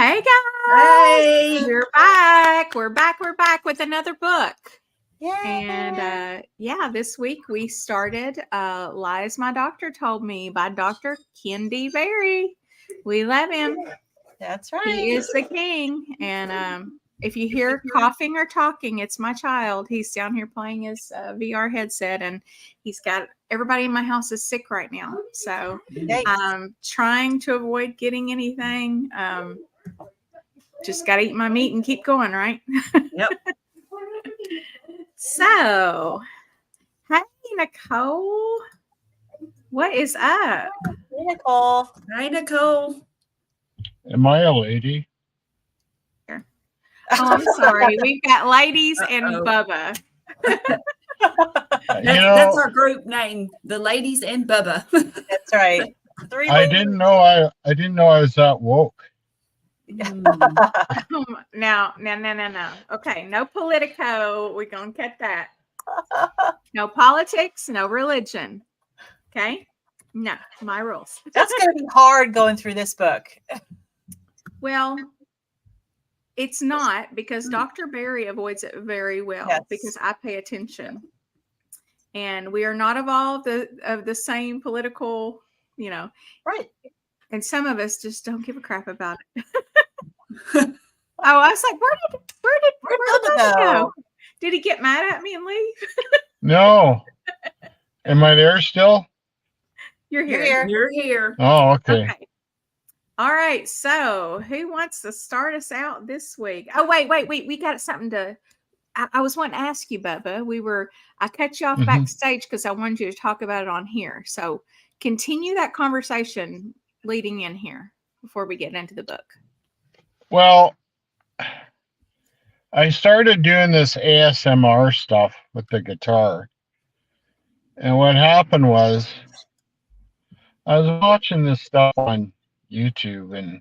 Hey guys, Hey, we're back. We're back with another book. Yay. And this week we started Lies My Doctor Told Me by Dr. Ken D. Berry. We love him. That's right. He is the king. And if you hear coughing or talking, it's my child. He's down here playing his VR headset, and he's got everybody in my house is sick right now. So Yikes. I'm trying to avoid getting anything. Just got to eat my meat and keep going, right? Yep. So, hey, Nicole. What is up? Hey, Nicole. Hi, Nicole. Am I a lady? Oh, I'm sorry. We've got ladies and Uh-oh. Bubba. That's our group name, the Ladies and Bubba. That's right. Three I ladies. didn't know I was that woke. No. Okay, no Politico. We're going to cut that. No politics, no religion. Okay? No, my rules. That's going to be hard going through this book. Well, it's not, because Dr. Berry avoids it very well. Yes. Because I pay attention. And we are not of the same political, Right. and some of us just don't give a crap about it. Oh, I was like, where did Bubba go? Did he get mad at me and leave? No. Am I there still? You're here. You're here. You're here. Oh, okay. All right. So who wants to start us out this week? Oh, wait. We got something to, I was wanting to ask you, Bubba. I cut you off backstage because I wanted you to talk about it on here. So continue that conversation leading in here before we get into the book. Well, I started doing this ASMR stuff with the guitar. And what happened was I was watching this stuff on YouTube, and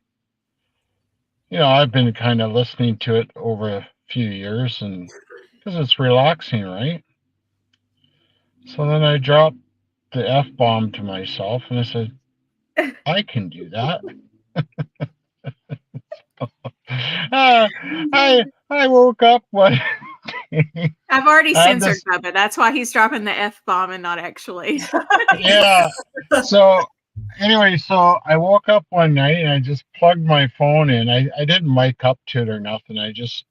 I've been kind of listening to it over a few years, and because it's relaxing, right? So then I dropped the F-bomb to myself, and I said, I can do that. I woke up one. I've already censored Bubba. That's why he's dropping the F-bomb and not actually. Yeah. So anyway, I woke up one night and I just plugged my phone in. I didn't mic up to it or nothing. I just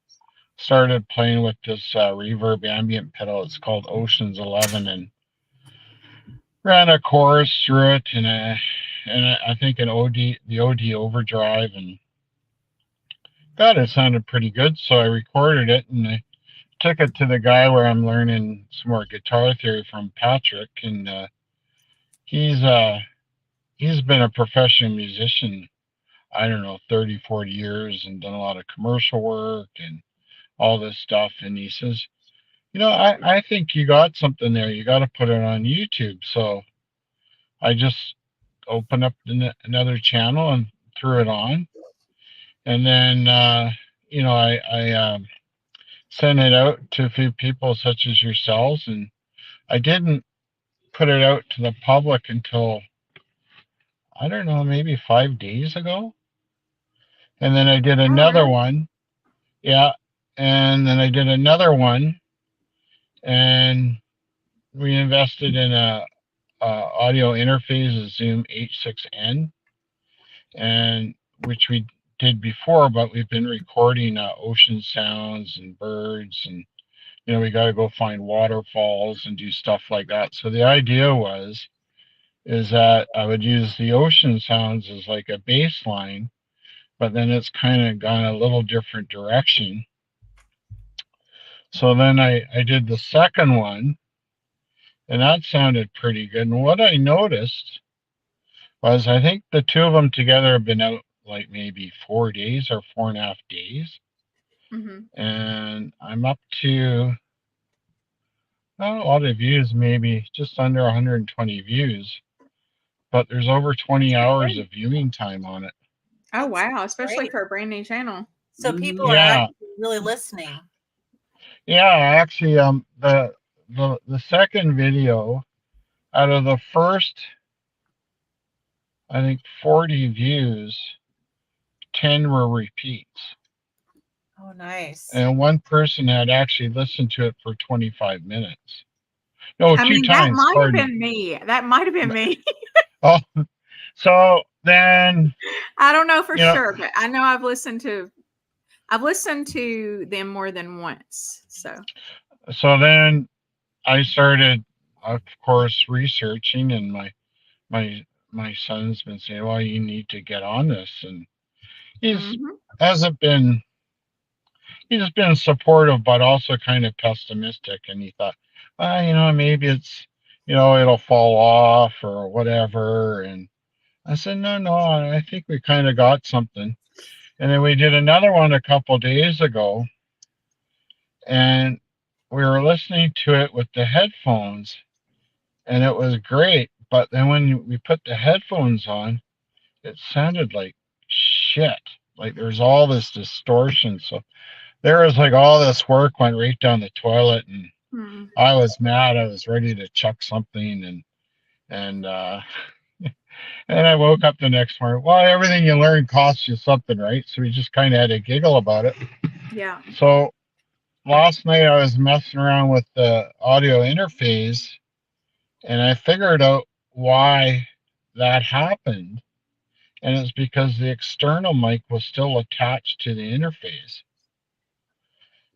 started playing with this reverb ambient pedal. It's called Ocean's 11, and ran a chorus through it, and I think the OD overdrive, and God, it sounded pretty good. So I recorded it and I took it to the guy where I'm learning some more guitar theory from, Patrick, and he's been a professional musician, I don't know, 30, 40 years, and done a lot of commercial work and all this stuff. And he says, I think you got something there. You got to put it on YouTube. So I just opened up another channel and threw it on. And then, I sent it out to a few people such as yourselves. And I didn't put it out to the public until, I don't know, maybe 5 days ago. And then I did another one. Yeah. And then I did another one, and we invested in a audio interface, a Zoom H6N, and which we did before, but we've been recording ocean sounds and birds, and we got to go find waterfalls and do stuff like that. So the idea is that I would use the ocean sounds as like a bass line, but then it's kind of gone a little different direction. So then I did the second one, and that sounded pretty good. And what I noticed was, I think the two of them together have been out like maybe 4 days or 4.5 days. And I'm up to not a lot of views, maybe just under 120 views, but there's over 20 hours of viewing time on it. Oh, wow. Especially for a brand new channel. So people are actually really listening. Yeah, actually, the second video, out of the first, I think, 40 views, 10 were repeats. Oh, nice. And one person had actually listened to it for 25 minutes. No, I two mean, that times. might have Pardon. been me. That might have been me. Oh, so then, I don't know for you know, sure, but I know I've listened to them more than once. so then I started, of course, researching, and my my son's been saying, "Well, you need to get on this," and he's Mhm. hasn't been. He's been supportive, but also kind of pessimistic. And he thought, maybe it's, it'll fall off or whatever. And I said, no, I think we kind of got something. And then we did another one a couple days ago, and we were listening to it with the headphones, and it was great. But then when we put the headphones on, it sounded like shit. Like there's all this distortion. So there was like all this work went right down the toilet, and Hmm. I was mad. I was ready to chuck something, and and I woke up the next morning. Well, everything you learn costs you something, right? So we just kind of had to giggle about it. Yeah. So last night I was messing around with the audio interface, and I figured out why that happened. And it's because the external mic was still attached to the interface.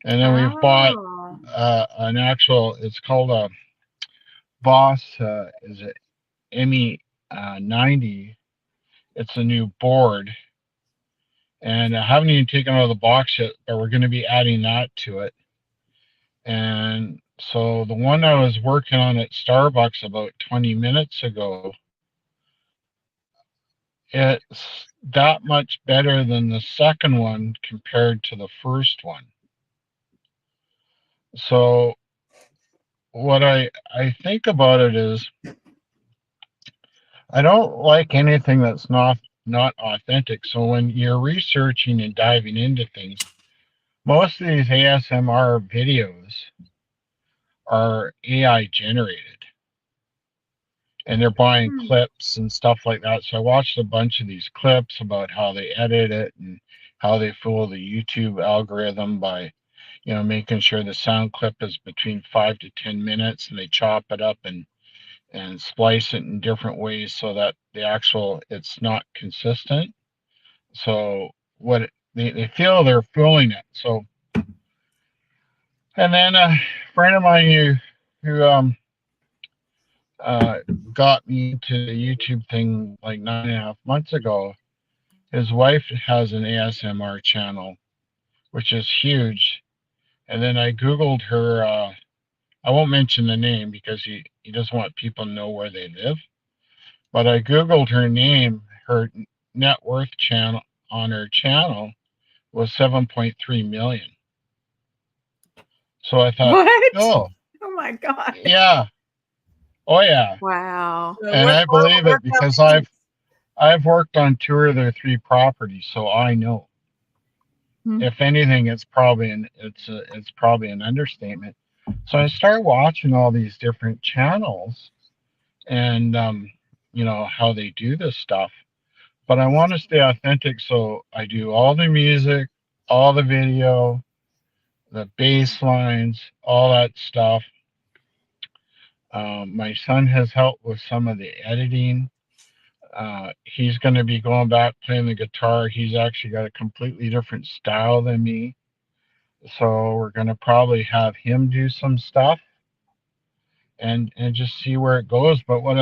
And then we've bought Oh. an actual, it's called a Boss, is it ME 90? It's a new board. And I haven't even taken out of the box yet, but we're going to be adding that to it. And so the one I was working on at Starbucks about 20 minutes ago, it's that much better than the second one compared to the first one. So what I think about it is I don't like anything that's not authentic. So when you're researching and diving into things, most of these ASMR videos are AI generated, and they're buying Hmm. clips and stuff like that. So I watched a bunch of these clips about how they edit it and how they fool the YouTube algorithm by, making sure the sound clip is between 5 to 10 minutes, and they chop it up and splice it in different ways so that it's not consistent. So they feel they're fooling it. So, and then a friend of mine who uh, got me into the YouTube thing like 9.5 months ago. His wife has an ASMR channel, which is huge. And then I Googled her. I won't mention the name because he doesn't want people to know where they live. But I Googled her name. Her net worth channel on her channel was 7.3 million. So I thought, What? oh, Oh my God. yeah. Oh, yeah. Wow. So And I worthwhile believe it workout because tips. I've worked on 2 of their 3 properties, so I know. Hmm. If anything, it's probably an understatement. So I started watching all these different channels, and how they do this stuff. But I want to stay authentic, so I do all the music, all the video, the bass lines, all that stuff. My son has helped with some of the editing. He's going to be going back playing the guitar. He's actually got a completely different style than me. So we're going to probably have him do some stuff and just see where it goes. But what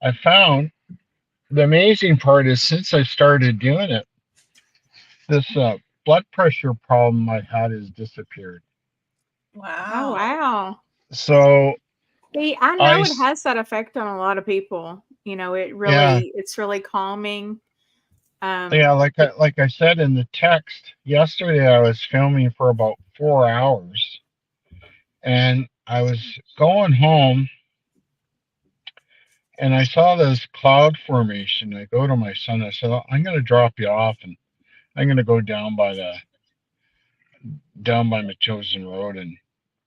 I found, the amazing part is since I started doing it, this blood pressure problem I had has disappeared. Oh Wow. wow. So See, I know I, it has that effect on a lot of people. yeah, It's really calming. yeah, It, like I said in the text yesterday, I was filming for about 4 hours, and I was going home, and I saw this cloud formation. I go to my son. I said, I'm going to drop you off, and I'm going to go down by my chosen road and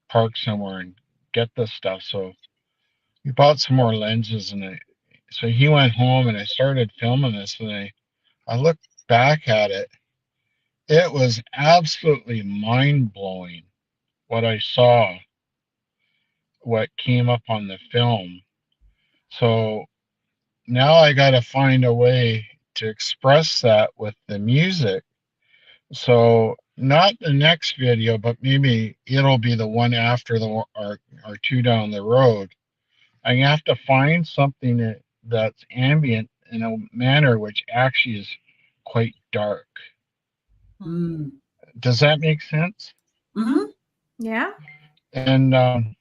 park somewhere and get this stuff. So he bought some more lenses, and so he went home, and I started filming this, and I looked back at it, it was absolutely mind blowing what I saw, what came up on the film. So now I got to find a way to express that with the music. So not the next video, but maybe it'll be the one after or two down the road. I have to find something that's ambient in a manner which actually is quite dark. Mm. Does that make sense? Mm-hmm. Yeah. And I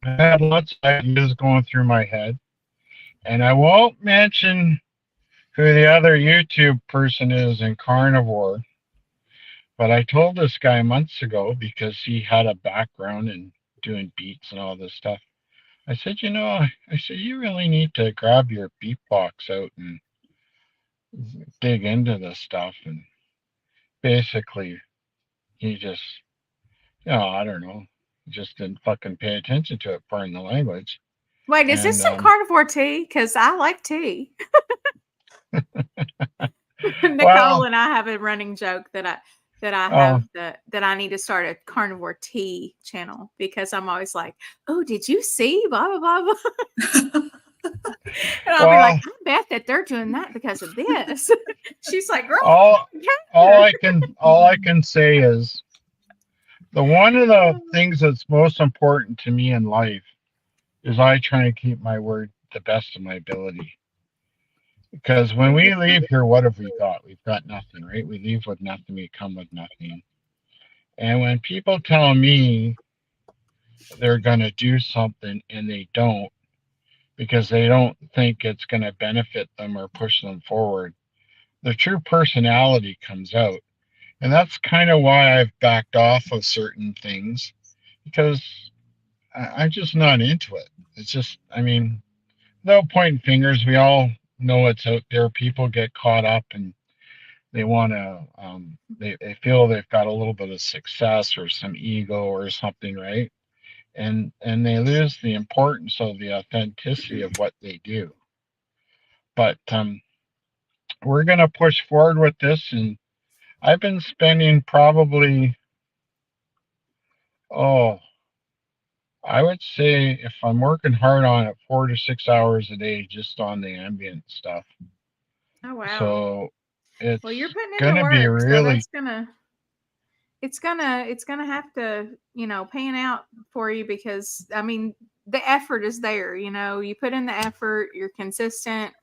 had lots of ideas going through my head. And I won't mention who the other YouTube person is in Carnivore, but I told this guy months ago because he had a background in doing beats and all this stuff. I said, I said, you really need to grab your beatbox out and dig into this stuff. And basically, he just, I don't know, just didn't fucking pay attention to it, pardon the language. Wait, is this And some carnivore tea? Because I like tea. Nicole well, and I have a running joke that I oh, have that I need to start a carnivore tea channel because I'm always like, oh, did you see blah blah blah blah? And I'll be like, well, I bet that they're doing that because of this. She's like, girl, all yeah. all I can say is one of the things that's most important to me in life is I try and keep my word the best of my ability. Because when we leave here, what have we got? We've got nothing, right? We leave with nothing, we come with nothing. And when people tell me they're going to do something and they don't, because they don't think it's going to benefit them or push them forward, the true personality comes out. And that's kind of why I've backed off of certain things, because I'm just not into it. It's just, I mean, without pointing fingers, we all know it's out there. People get caught up and they want to, they feel they've got a little bit of success or some ego or something, right? And they lose the importance of the authenticity of what they do. But we're going to push forward with this, and I've been spending probably, oh, I would say if I'm working hard on it, 4 to 6 hours a day just on the ambient stuff. Oh wow. So it's Well, you're putting in going the to be work, so really, that's it's gonna have to, pan out for you because I mean the effort is there. You put in the effort, you're consistent,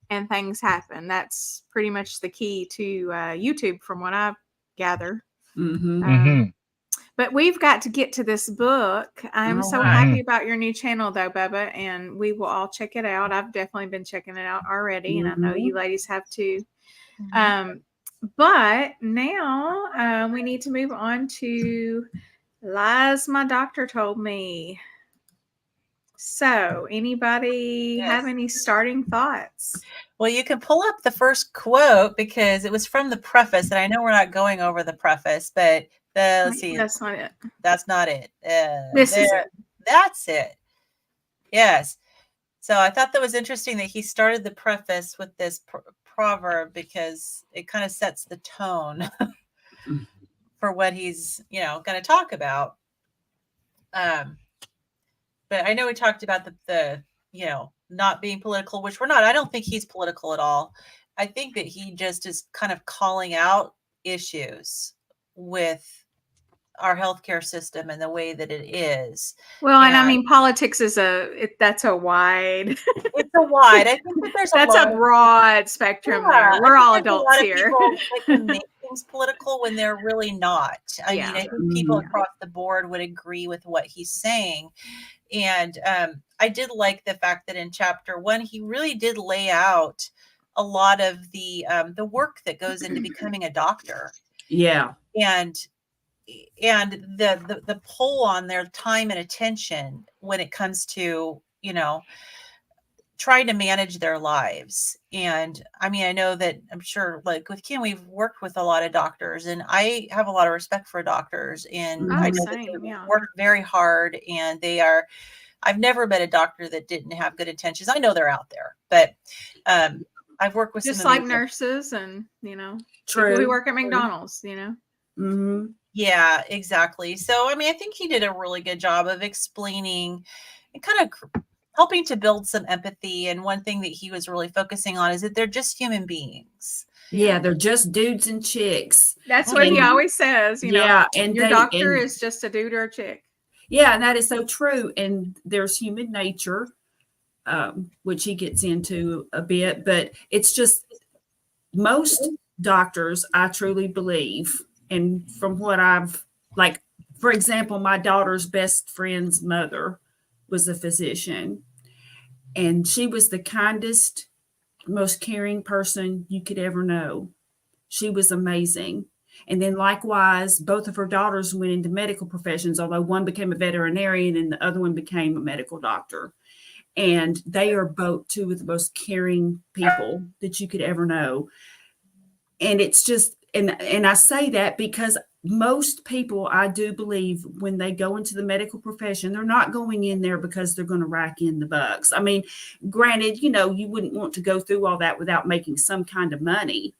and things happen. That's pretty much the key to YouTube, from what I gather. Mm-hmm. mm-hmm, But we've got to get to this book. I'm All so right. happy about your new channel, though, Bubba, and we will all check it out. I've definitely been checking it out already, and I know you ladies have too. But now we need to move on to lies my doctor told me. So, anybody Yes. have any starting thoughts? Well, you can pull up the first quote because it was from the preface, and I know we're not going over the preface, but let's see. That's not it. That's not it. This is it. That's it. Yes. So I thought that was interesting that he started the preface with this proverb because it kind of sets the tone for what he's, going to talk about. But I know we talked about the not being political, which we're not. I don't think he's political at all. I think that he just is kind of calling out issues with our healthcare system and the way that it is. Well, and I mean, politics is that's a wide. It's a wide. I think that there's that's a broad spectrum there. We're all adults here. People can make things political when they're really not. I mean, I think people across the board would agree with what he's saying. And I did like the fact that in chapter 1, he really did lay out a lot of the work that goes into becoming a doctor. Yeah. And the pull on their time and attention when it comes to, trying to manage their lives. And I mean, I know that I'm sure like with Kim, we've worked with a lot of doctors and I have a lot of respect for doctors and I know that they work very hard and I've never met a doctor that didn't have good intentions. I know they're out there, but I've worked with Just some like amazing. nurses and, people True. who work at McDonald's, Mm-hmm. Yeah, exactly. So, I mean, I think he did a really good job of explaining and kind of helping to build some empathy. And one thing that he was really focusing on is that they're just human beings. Yeah, they're just dudes and chicks. That's what he And always says, yeah, and your doctor is just a dude or a chick. yeah, and that is so true. And there's human nature, which he gets into a bit, but it's just most doctors, I truly believe, and from what I've like, for example, my daughter's best friend's mother was a physician, and she was the kindest, most caring person you could ever know. She was amazing. And then likewise, both of her daughters went into medical professions, although one became a veterinarian and the other one became a medical doctor. And they are both two of the most caring people that you could ever know. And it's just, and I say that because most people, I do believe, when they go into the medical profession, they're not going in there because they're going to rack in the bucks. I mean, granted, you wouldn't want to go through all that without making some kind of money.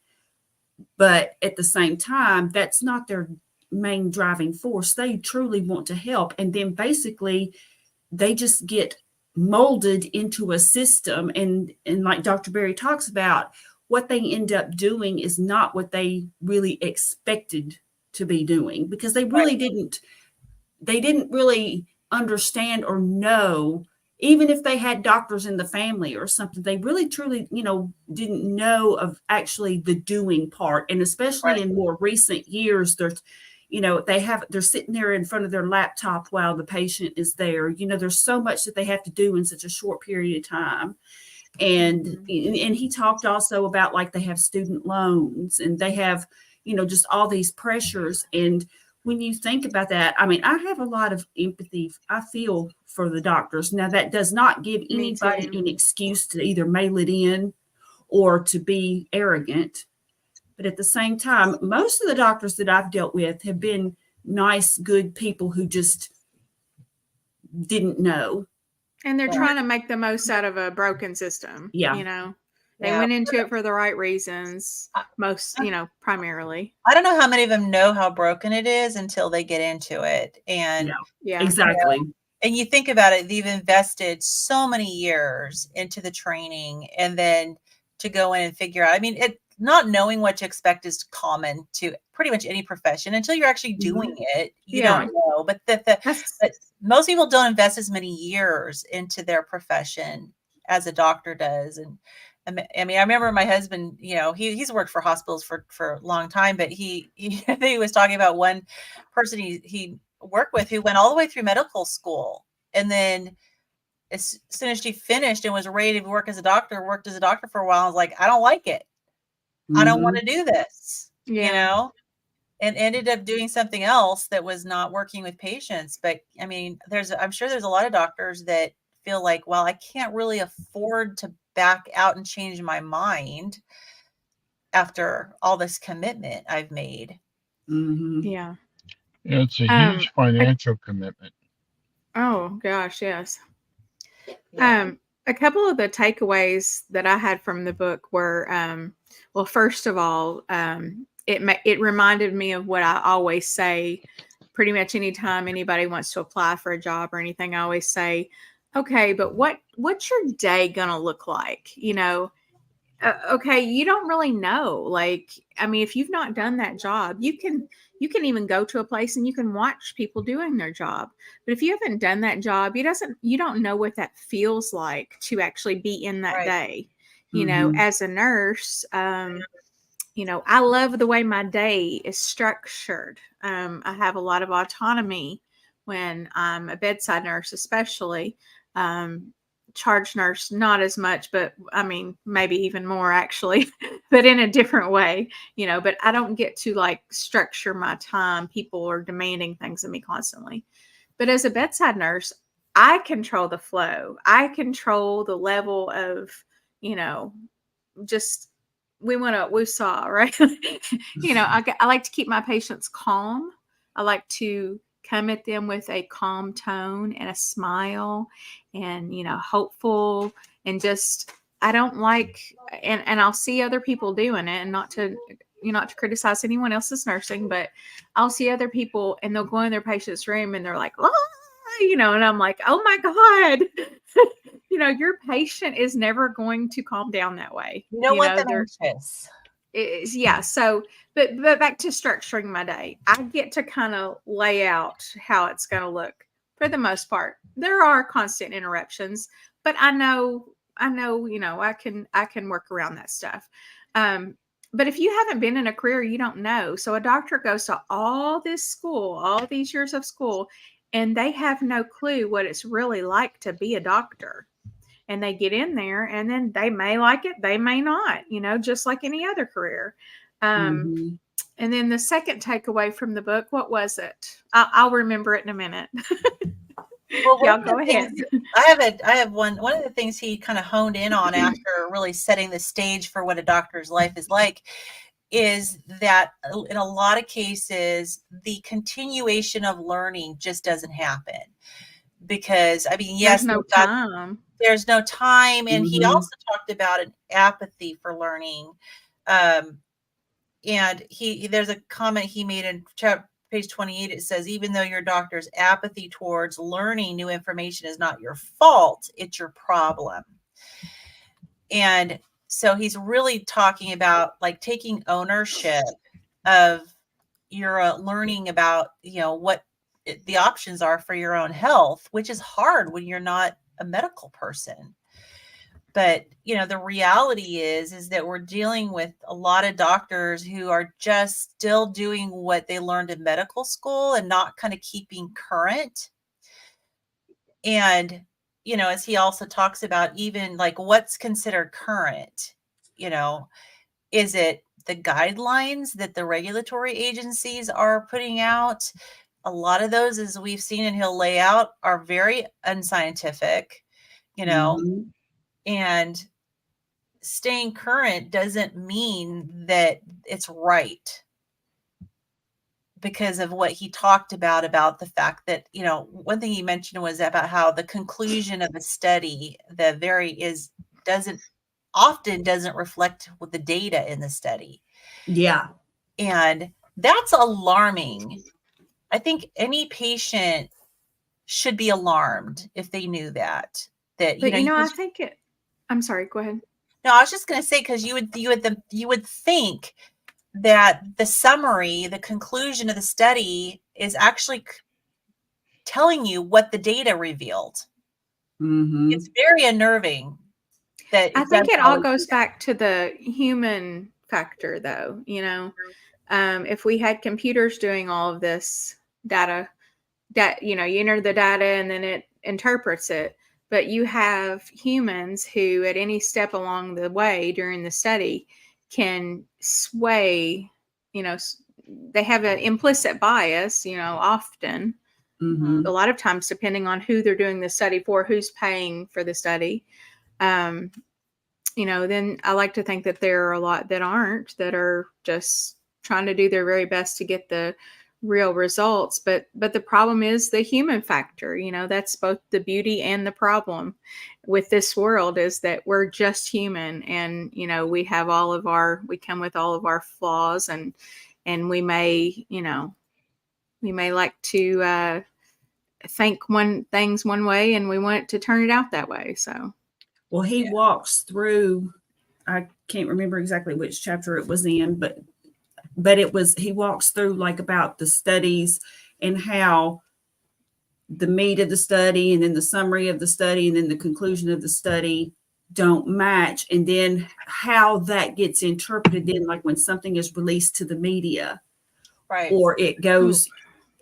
But at the same time, that's not their main driving force. They truly want to help. And then basically, they just get molded into a system. And like Dr. Berry talks about, what they end up doing is not what they really expected to be doing, because they really didn't really understand or know, even if they had doctors in the family or something, they really truly, didn't know of actually the doing part. And especially in more recent years, there's, they're sitting there in front of their laptop while the patient is there. There's so much that they have to do in such a short period of time. And he talked also about, like, they have student loans and they have, just all these pressures. And when you think about that, I mean, I have a lot of empathy. I feel for the doctors. Now, that does not give anybody an excuse to either mail it in or to be arrogant. But at the same time, most of the doctors that I've dealt with have been nice, good people who just didn't know. And they're trying to make the most out of a broken system. Yeah. They went into it for the right reasons, primarily. I don't know how many of them know how broken it is until they get into it. And exactly. And you think about it, they've invested so many years into the training, and then to go in and figure out, I mean, not knowing what to expect is common to pretty much any profession until you're actually doing it. You don't know, but but most people don't invest as many years into their profession as a doctor does. And I mean, I remember my husband, he's worked for hospitals for a long time, but he was talking about one person he worked with who went all the way through medical school, and then as soon as she finished and was ready to work as a doctor, worked as a doctor for a while. I was like, I don't like it. I don't want to do this, and ended up doing something else that was not working with patients. But I mean, I'm sure there's a lot of doctors that feel like, well, I can't really afford to back out and change my mind after all this commitment I've made. Yeah. It's a huge financial commitment. Oh gosh, yes. A couple of the takeaways that I had from the book were, well, first of all, it reminded me of what I always say. Pretty much anytime anybody wants to apply for a job or anything, I always say, okay, but what's your day gonna look like? Okay, you don't really know. Like, I mean, if you've not done that job, you can even go to a place and you can watch people doing their job. But if you haven't done that job, you don't know what that feels like to actually be in that day. As a nurse, I love the way my day is structured. I have a lot of autonomy when I'm a bedside nurse, especially. Charge nurse, not as much, but I mean, maybe even more actually, but in a different way, but I don't get to like structure my time. People are demanding things of me constantly. But as a bedside nurse, I control the flow. I control the level of, just we saw, right? I like to keep my patients calm. I like to come at them with a calm tone and a smile and, hopeful, and just I don't like, and I'll see other people doing it, and not to criticize anyone else's nursing, but I'll see other people and they'll go in their patient's room and they're like, oh, and I'm like, oh my God, your patient is never going to calm down that way. You don't want them they're anxious. yeah. So, but back to structuring my day, I get to kind of lay out how it's going to look for the most part. There are constant interruptions, but I know, I can work around that stuff. But if you haven't been in a career, you don't know. So a doctor goes to all this school, all these years of school, and they have no clue what it's really like to be a doctor. And they get in there and then they may like it, they may not, just like any other career. Mm-hmm. And then the second takeaway from the book, what was it? I'll remember it in a minute. Well, y'all go ahead. I have one of the things he kind of honed in on after really setting the stage for what a doctor's life is like is that in a lot of cases, the continuation of learning just doesn't happen. Because, I mean, yes, there's no time. There's no time. And he Mm-hmm. also talked about an apathy for learning. And there's a comment he made in page 28. It says, even though your doctor's apathy towards learning new information is not your fault, it's your problem. And so he's really talking about like taking ownership of your learning about, what the options are for your own health, which is hard when you're not a medical person. But, the reality is that we're dealing with a lot of doctors who are just still doing what they learned in medical school and not kind of keeping current. And, as he also talks about even like what's considered current, is it the guidelines that the regulatory agencies are putting out? A lot of those, as we've seen and he'll lay out, are very unscientific, Mm-hmm. and staying current doesn't mean that it's right, because of what he talked about the fact that, one thing he mentioned was about how the conclusion of a study doesn't reflect with the data in the study. Yeah. And that's alarming. I think any patient should be alarmed if they knew that. But I think it. I'm sorry. Go ahead. No, I was just going to say, because you would think that the summary, the conclusion of the study, is actually telling you what the data revealed. Mm-hmm. It's very unnerving. I think it all goes back to the human factor, though. If we had computers doing all of this data, you enter the data and then it interprets it. But you have humans who, at any step along the way during the study, can sway. They have an implicit bias. Often, Mm-hmm. a lot of times, depending on who they're doing the study for, who's paying for the study. Then I like to think that there are a lot that aren't, that are just trying to do their very best to get the real results. But the problem is the human factor. That's both the beauty and the problem with this world, is that we're just human, and we have we come with all of our flaws, and we may like to think things one way, and we want to turn it out that way. So, well, he walks through, I can't remember exactly which chapter it was in, but he walks through like about the studies and how the meat of the study and then the summary of the study and then the conclusion of the study don't match. And then how that gets interpreted in, like when something is released to the media, right, or it goes,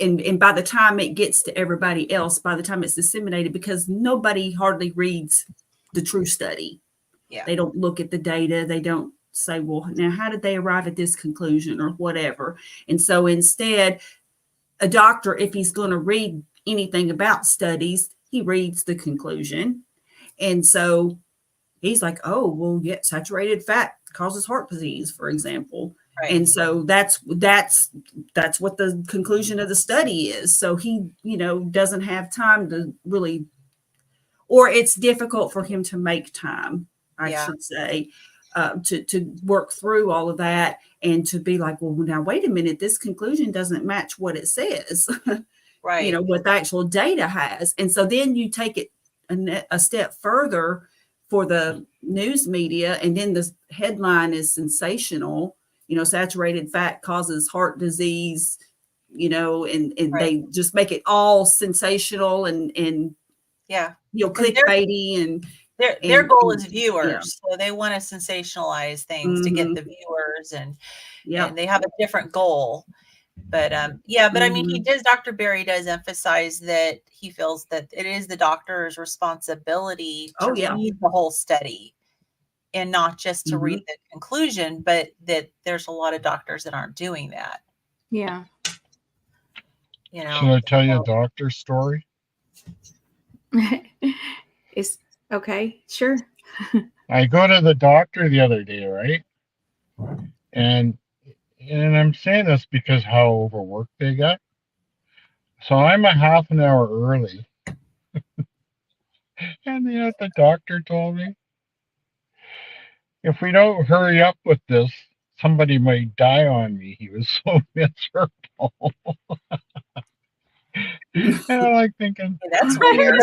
and by the time it gets to everybody else, by the time it's disseminated, because nobody hardly reads the true study. Yeah. They don't look at the data. They don't say, well, now how did they arrive at this conclusion or whatever? And so instead, a doctor, if he's going to read anything about studies, he reads the conclusion. And so he's like, oh, well, yeah, saturated fat causes heart disease, for example. Right. And so that's what the conclusion of the study is. So he, doesn't have time to really, or it's difficult for him to make time I Yeah. should say, to work through all of that and to be like, well, now wait a minute, this conclusion doesn't match what it says, Right. what the actual data has. And so then you take it a step further for the news media, and then the headline is sensational, saturated fat causes heart disease, and Right. they just make it all sensational and Yeah. clickbaity and their goal is yeah. viewers, so they want to sensationalize things to get the viewers, and they have a different goal. But I mean, Dr. Berry does emphasize that he feels that it is the doctor's responsibility to read the whole study and not just to read the conclusion, but that there's a lot of doctors that aren't doing that. Yeah. Should I tell you a doctor story? It's okay. Sure. I go to the doctor the other day, right? And I'm saying this because how overworked they got. So I'm a half an hour early. And you know what the doctor told me? If we don't hurry up with this, somebody might die on me. He was so miserable. And I'm like thinking, That's weird.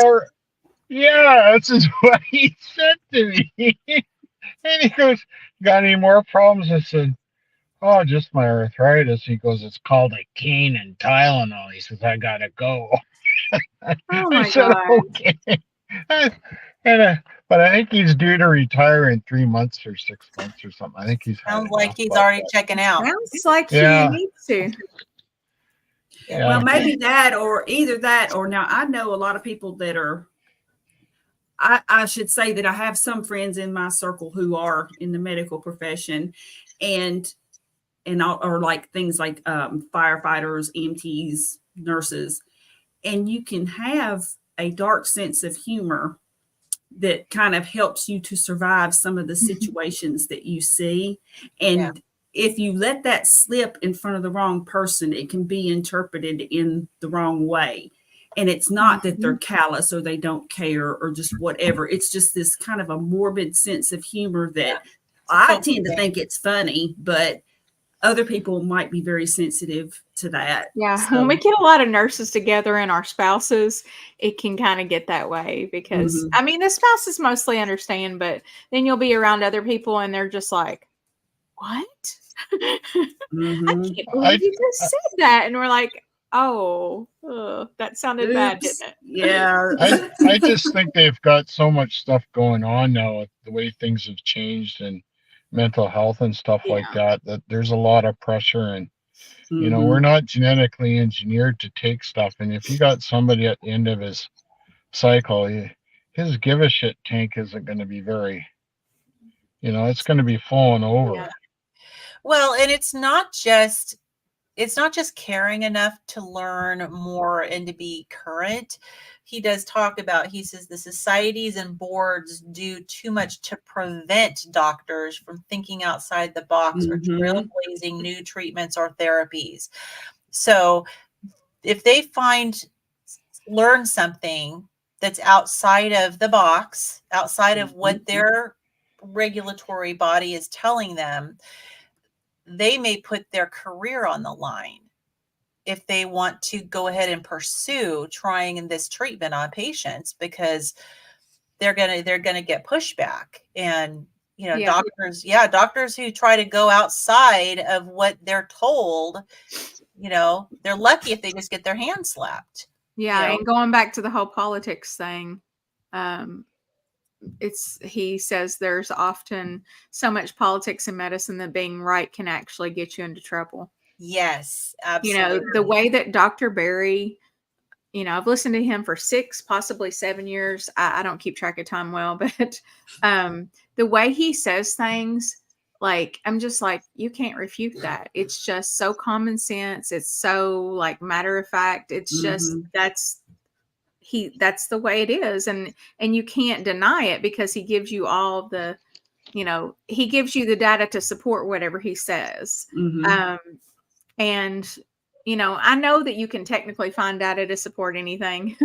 Yeah, that's just what he said to me. And he goes, got any more problems? I said, oh, just my arthritis. He goes, it's called a cane and Tylenol. He says, I gotta go. Oh I my said, God. okay. But I think he's due to retire in 3 months or 6 months or something. I think he's Sounds like he's already checking out. Sounds like he needs to. Yeah. Well, maybe that, or either that, or now I know a lot of people that are. I should say that I have some friends in my circle who are in the medical profession, and or like things like firefighters, EMTs, nurses, and you can have a dark sense of humor that kind of helps you to survive some of the situations that you see. And if you let that slip in front of the wrong person, it can be interpreted in the wrong way. And it's not that they're callous or they don't care or just whatever. It's just this kind of a morbid sense of humor that I tend to think it's funny, but other people might be very sensitive to that. Yeah. So, when we get a lot of nurses together and our spouses, it can kind of get that way because, I mean, the spouses mostly understand, but then you'll be around other people and they're just like, what? I can't believe you just said that. And we're like, oh, that sounded bad, didn't it? Yeah. I just think they've got so much stuff going on now with the way things have changed and mental health and stuff like that there's a lot of pressure, and we're not genetically engineered to take stuff. And if you got somebody at the end of his cycle, his give a shit tank isn't going to be very, it's going to be flowing over. Yeah. Well, and it's not just caring enough to learn more and to be current. He does talk about, he says the societies and boards do too much to prevent doctors from thinking outside the box or trailblazing new treatments or therapies. So if they learn something that's outside of the box, outside of what their regulatory body is telling them, they may put their career on the line if they want to go ahead and pursue trying this treatment on patients, because they're going to get pushback. And doctors who try to go outside of what they're told, they're lucky if they just get their hand slapped. And going back to the whole politics thing, he says there's often so much politics in medicine that being right can actually get you into trouble. Yes, absolutely. The way that Dr. Berry, I've listened to him for 6, possibly 7 years. I don't keep track of time well, but the way he says things, like, I'm just like, you can't refute that. It's just so common sense. It's so like matter of fact. It's just, that's the way it is. And you can't deny it because he gives you all the, he gives you the data to support whatever he says. And, I know that you can technically find data to support anything,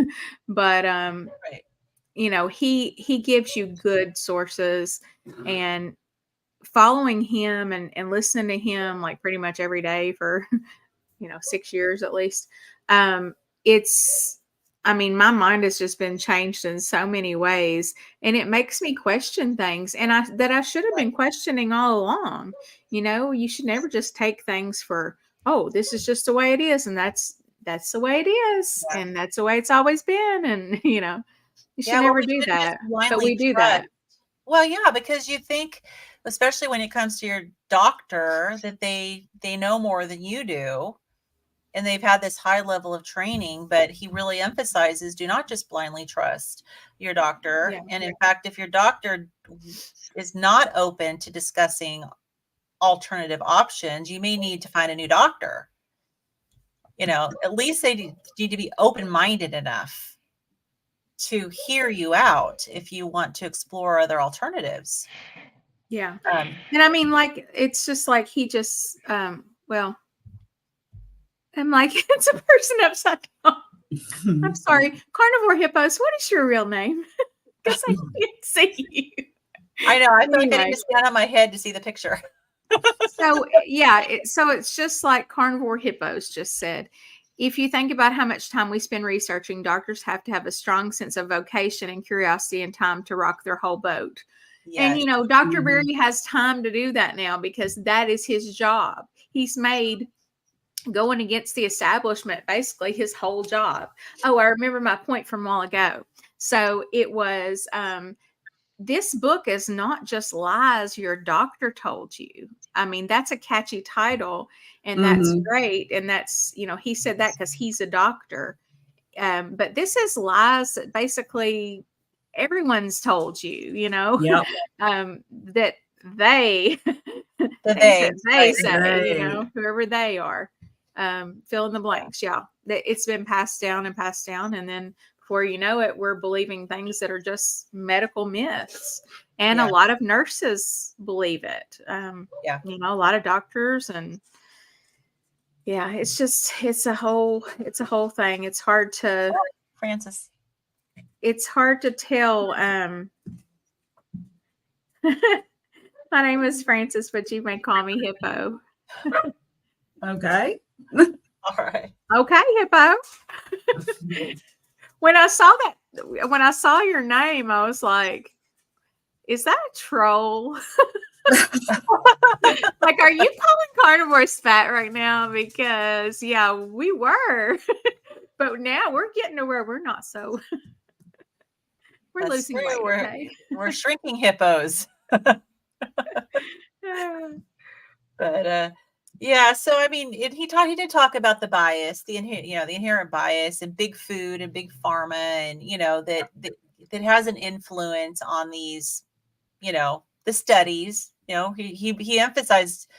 but, he gives you good sources, and following him and listening to him like pretty much every day for 6 years at least. It's I mean, my mind has just been changed in so many ways, and it makes me question things and I should have been questioning all along. You should never just take things for, oh, this is just the way it is, and that's the way it is, Yeah. and that's the way it's always been, and you should Yeah, well, never we do shouldn't just that. But blindly we do trust. that. Well, yeah, because you think, especially when it comes to your doctor, that they know more than you do, and they've had this high level of training, but he really emphasizes, do not just blindly trust your doctor. Yeah. And in fact, if your doctor is not open to discussing alternative options, you may need to find a new doctor. At least they need to be open-minded enough to hear you out if you want to explore other alternatives. Yeah. Um, And I mean, like, it's just like he just, well, I'm like, it's a person upside down. I'm sorry. Carnivore hippos, what is your real name? Because I can't see you. I know. I feel like I Anyway. need to stand on my head to see the picture. So, yeah. So it's just like Carnivore hippos just said. If you think about how much time we spend researching, doctors have to have a strong sense of vocation and curiosity and time to rock their whole boat. Yes. And, Dr. Berry has time to do that now because that is his job. He's made going against the establishment basically his whole job. Oh, I remember my point from a while ago. So it was, this book is not just lies your doctor told you. I mean, that's a catchy title, and that's great. And that's, he said that because he's a doctor. But this is lies that basically everyone's told you, Yep. that they, The things they, that they right. say, whoever they are, fill in the blanks. Yeah. It's been passed down. And then before you know it, we're believing things that are just medical myths. And Yeah. a lot of nurses believe it. Yeah. A lot of doctors, and yeah, it's a whole thing. It's hard to Francis. tell. My name is Francis, but you may call me Hippo. Okay. All right. Okay, Hippo. When I saw your name, I was like, is that a troll? Like, are you calling carnivores fat right now? Because yeah, we were. But now we're getting to where we're not so. We're That's losing true. weight. Okay. We're shrinking hippos. But yeah, so I mean, he did talk about the bias, the inherent bias in big food and big pharma, and that has an influence on these, the studies. He emphasized,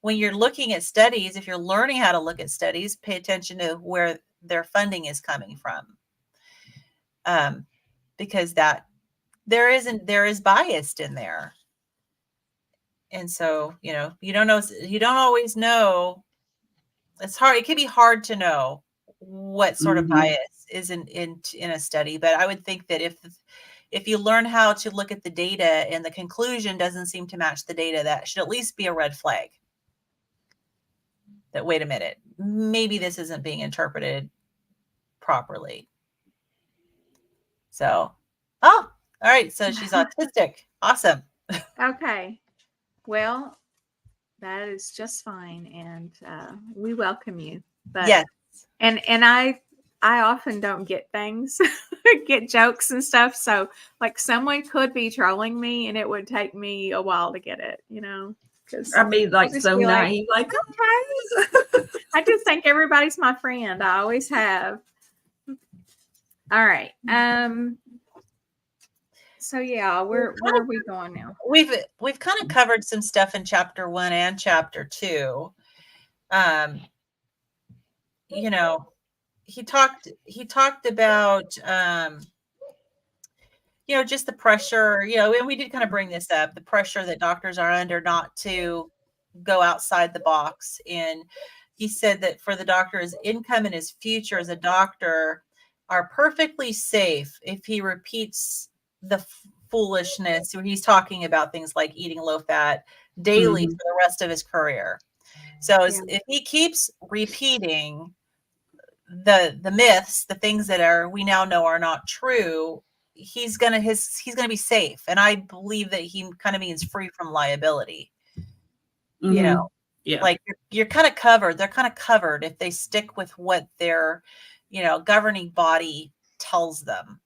when you're looking at studies, if you're learning how to look at studies, pay attention to where their funding is coming from, because that there is biased in there. And so, you don't always know. It's hard. It can be hard to know what sort of bias is in a study. But I would think that if you learn how to look at the data and the conclusion doesn't seem to match the data, that should at least be a red flag. That, wait a minute, maybe this isn't being interpreted properly. So, all right. So she's autistic. Awesome. Okay. Well, that is just fine, and we welcome you. But Yes. And I often don't get things, get jokes and stuff. So like someone could be trolling me, and it would take me a while to get it, because I mean, like, just so be like, naive, like, okay. I just think everybody's my friend. I always have. All right. So yeah, where are we going now? We've kind of covered some stuff in chapter 1 and chapter 2. He talked about just the pressure, and we did kind of bring this up, the pressure that doctors are under not to go outside the box. And he said that for the doctor, his income and his future as a doctor are perfectly safe if he repeats the foolishness where he's talking about things like eating low fat daily for the rest of his career. So if he keeps repeating the myths, the things that we now know are not true, he's gonna be safe. And I believe that he kind of means free from liability. You know, like you're kind of covered. They're kind of covered if they stick with what their, governing body tells them.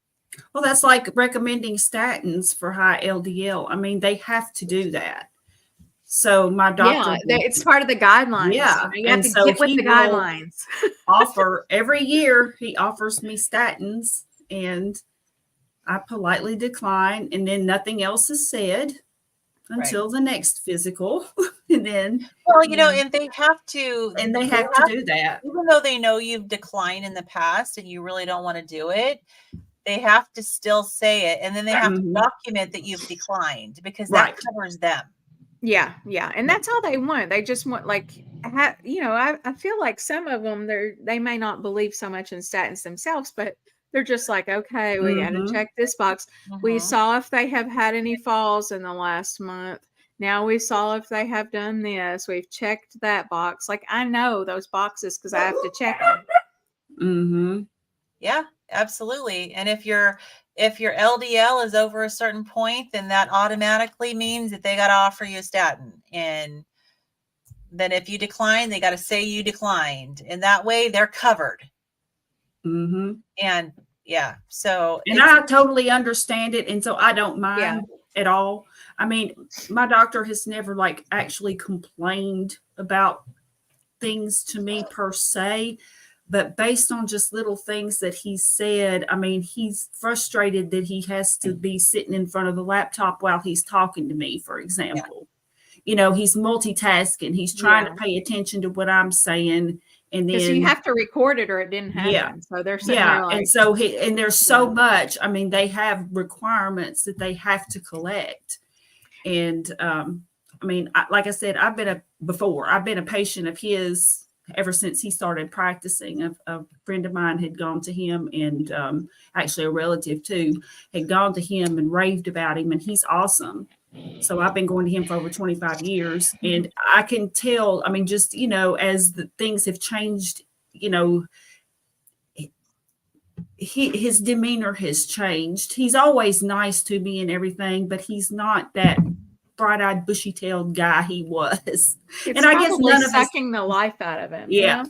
Well, that's like recommending statins for high LDL. I mean, they have to do that. So my doctor, it's part of the guidelines. Yeah, you have to get with the guidelines. Every year he offers me statins, and I politely decline, and then nothing else is said until the next physical. And then, and they have to, do that. Even though they know you've declined in the past and you really don't want to do it, they have to still say it. And then they have to document that you've declined, because that covers them. Yeah. And that's all they want. They just want, like, I feel like some of them, they may not believe so much in statins themselves, but they're just like, okay, we got to check this box. We saw if they have had any falls in the last month. Now we saw if they have done this. We've checked that box. Like, I know those boxes because I have to check them. Yeah, absolutely. And if your LDL is over a certain point, then that automatically means that they got to offer you a statin. And then if you decline, they got to say you declined. And that way they're covered. And so. And I totally understand it. And so I don't mind at all. I mean, my doctor has never actually complained about things to me per se. But based on just little things that he said, I mean, he's frustrated that he has to be sitting in front of the laptop while he's talking to me, for example. He's multitasking. He's trying to pay attention to what I'm saying. And then you have to record it or it didn't happen. So they're sitting there like, and so there's so much. I mean, they have requirements that they have to collect. And I mean, like I said, I've been a patient of his ever since he started practicing. A friend of mine had gone to him, and actually a relative too had gone to him and raved about him, and he's awesome. So I've been going to him for over 25 years, and I can tell, I mean, just, as the things have changed, his demeanor has changed. He's always nice to me and everything, but he's not that bright-eyed, bushy-tailed guy he was. It's and I guess none of sucking the life out of him. And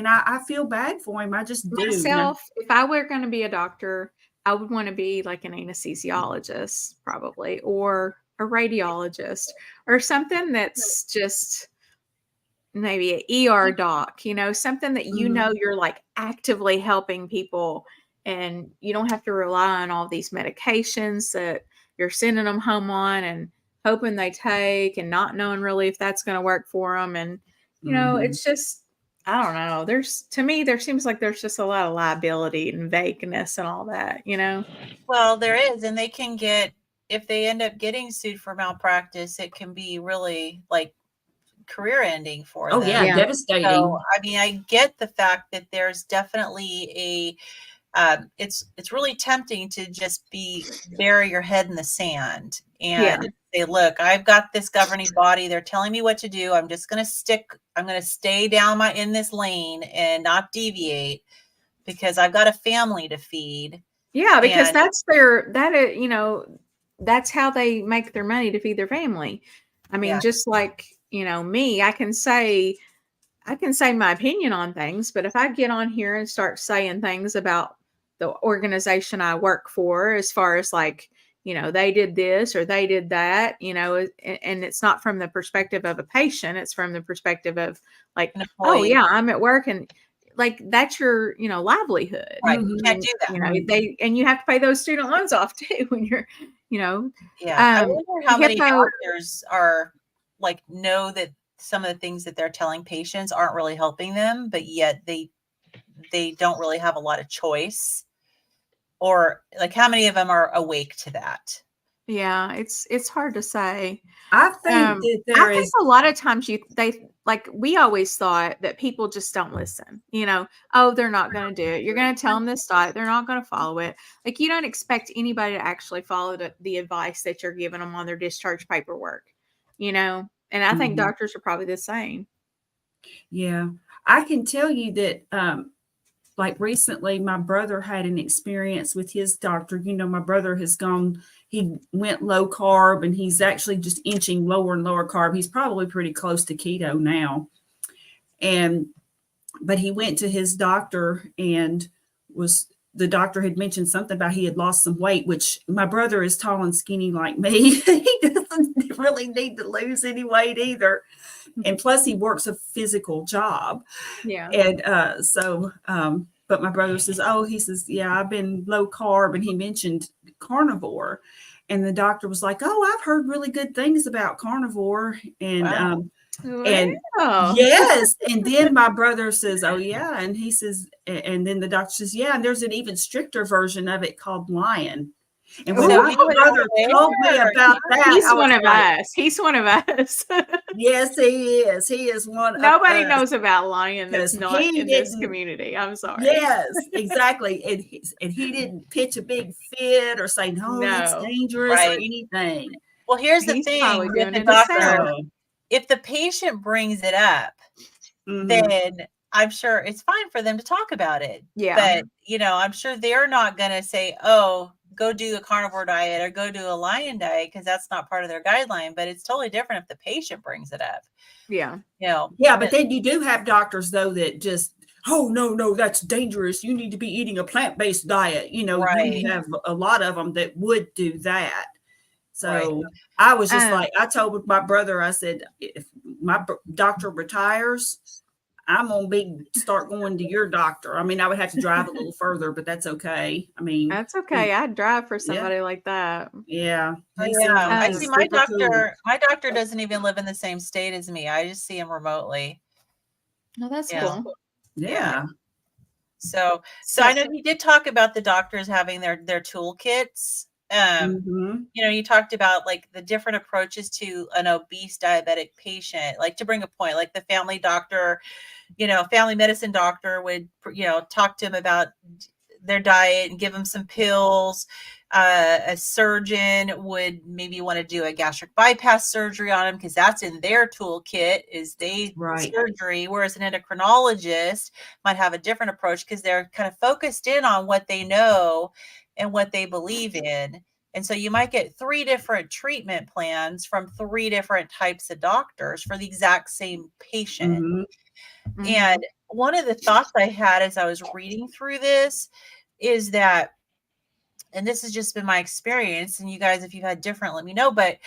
I feel bad for him. I just do. Myself, if I were going to be a doctor, I would want to be like an anesthesiologist, probably, or a radiologist, or something that's just maybe an ER doc, something that you're like actively helping people, and you don't have to rely on all these medications that you're sending them home on and hoping they take, and not knowing really if that's going to work for them. And, it's just, I don't know. To me, there seems like there's just a lot of liability and vagueness and all that, Well, there is, and they can if they end up getting sued for malpractice, it can be really career ending for them. Oh yeah, devastating. So, I mean, I get the fact that there's definitely it's really tempting to just bury your head in the sand and say, look, I've got this governing body. They're telling me what to do. I'm just going to stay down in this lane and not deviate, because I've got a family to feed. Yeah, because that's that's how they make their money, to feed their family. I mean, just like, me, I can say my opinion on things, but if I get on here and start saying things about the organization I work for, as far as they did this or they did that, and it's not from the perspective of a patient, it's from the perspective of oh yeah, I'm at work, and that's your, livelihood. Right. You can't do that. And you have to pay those student loans off too when you're, I wonder how many doctors are know that some of the things that they're telling patients aren't really helping them, but yet they don't really have a lot of choice. Or how many of them are awake to that? Yeah, it's hard to say. I think a lot of times they like we always thought that people just don't listen, oh, they're not going to do it. You're going to tell them this diet. They're not going to follow it. Like you don't expect anybody to actually follow the advice that you're giving them on their discharge paperwork, and I think doctors are probably the same. Yeah. I can tell you that, like recently, my brother had an experience with his doctor. My brother he went low carb and he's actually just inching lower and lower carb. He's probably pretty close to keto now. But he went to his doctor and the doctor had mentioned something about he had lost some weight, which my brother is tall and skinny like me. He doesn't really need to lose any weight either. And plus he works a physical job. Yeah. And but my brother says, he says, yeah, I've been low carb. And he mentioned carnivore. And the doctor was like, I've heard really good things about carnivore. And, Wow. and yes. And then my brother says, oh yeah. And he says, and then the doctor says, yeah, and there's an even stricter version of it called Lion. And when my brother told me about that, he's one of us. He's one of us. Yes, he is. He is one. Nobody knows about Lion that's not in this didn't- community. I'm sorry. Yes, exactly. And he didn't pitch a big fit or say, no, that's dangerous or anything. Well, here's the He's thing probably with doing the it doctor. himself. If the patient brings it up, then I'm sure it's fine for them to talk about it. Yeah. But, I'm sure they're not going to say, oh, go do a carnivore diet or go do a Lion diet, because that's not part of their guideline. But it's totally different if the patient brings it up. Yeah. Yeah, but then you do have doctors, though, that just, oh, no, that's dangerous. You need to be eating a plant-based diet. You have a lot of them that would do that. So I was just like, I told my brother, I said, if my doctor retires, I'm going to start going to your doctor. I mean, I would have to drive a little further, but that's okay. I mean, that's okay. I'd drive for somebody like that. Yeah. I see my doctor. My doctor doesn't even live in the same state as me. I just see him remotely. No, that's cool. Yeah. So I know he did talk about the doctors having their toolkits. You talked about like the different approaches to an obese diabetic patient, like to bring a point, like the family doctor, family medicine doctor would, talk to him about their diet and give them some pills. A surgeon would maybe want to do a gastric bypass surgery on him because that's in their toolkit surgery. Whereas an endocrinologist might have a different approach because they're kind of focused in on what they know and what they believe in. And so you might get 3 different treatment plans from 3 different types of doctors for the exact same patient. And one of the thoughts I had as I was reading through this is that, and this has just been my experience, and you guys, if you've had different, let me know, but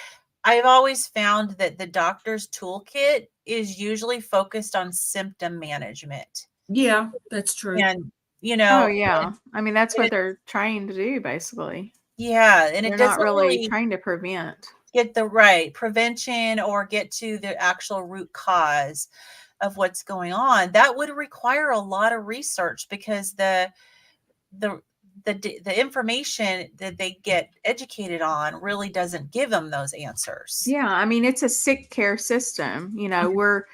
I've always found that the doctor's toolkit is usually focused on symptom management. Yeah, that's true. And, oh yeah. I mean, that's what they're trying to do basically. Yeah. And they're it doesn't not really trying to prevent. Get the right prevention or get to the actual root cause of what's going on. That would require a lot of research because the information that they get educated on really doesn't give them those answers. Yeah. I mean, it's a sick care system. We're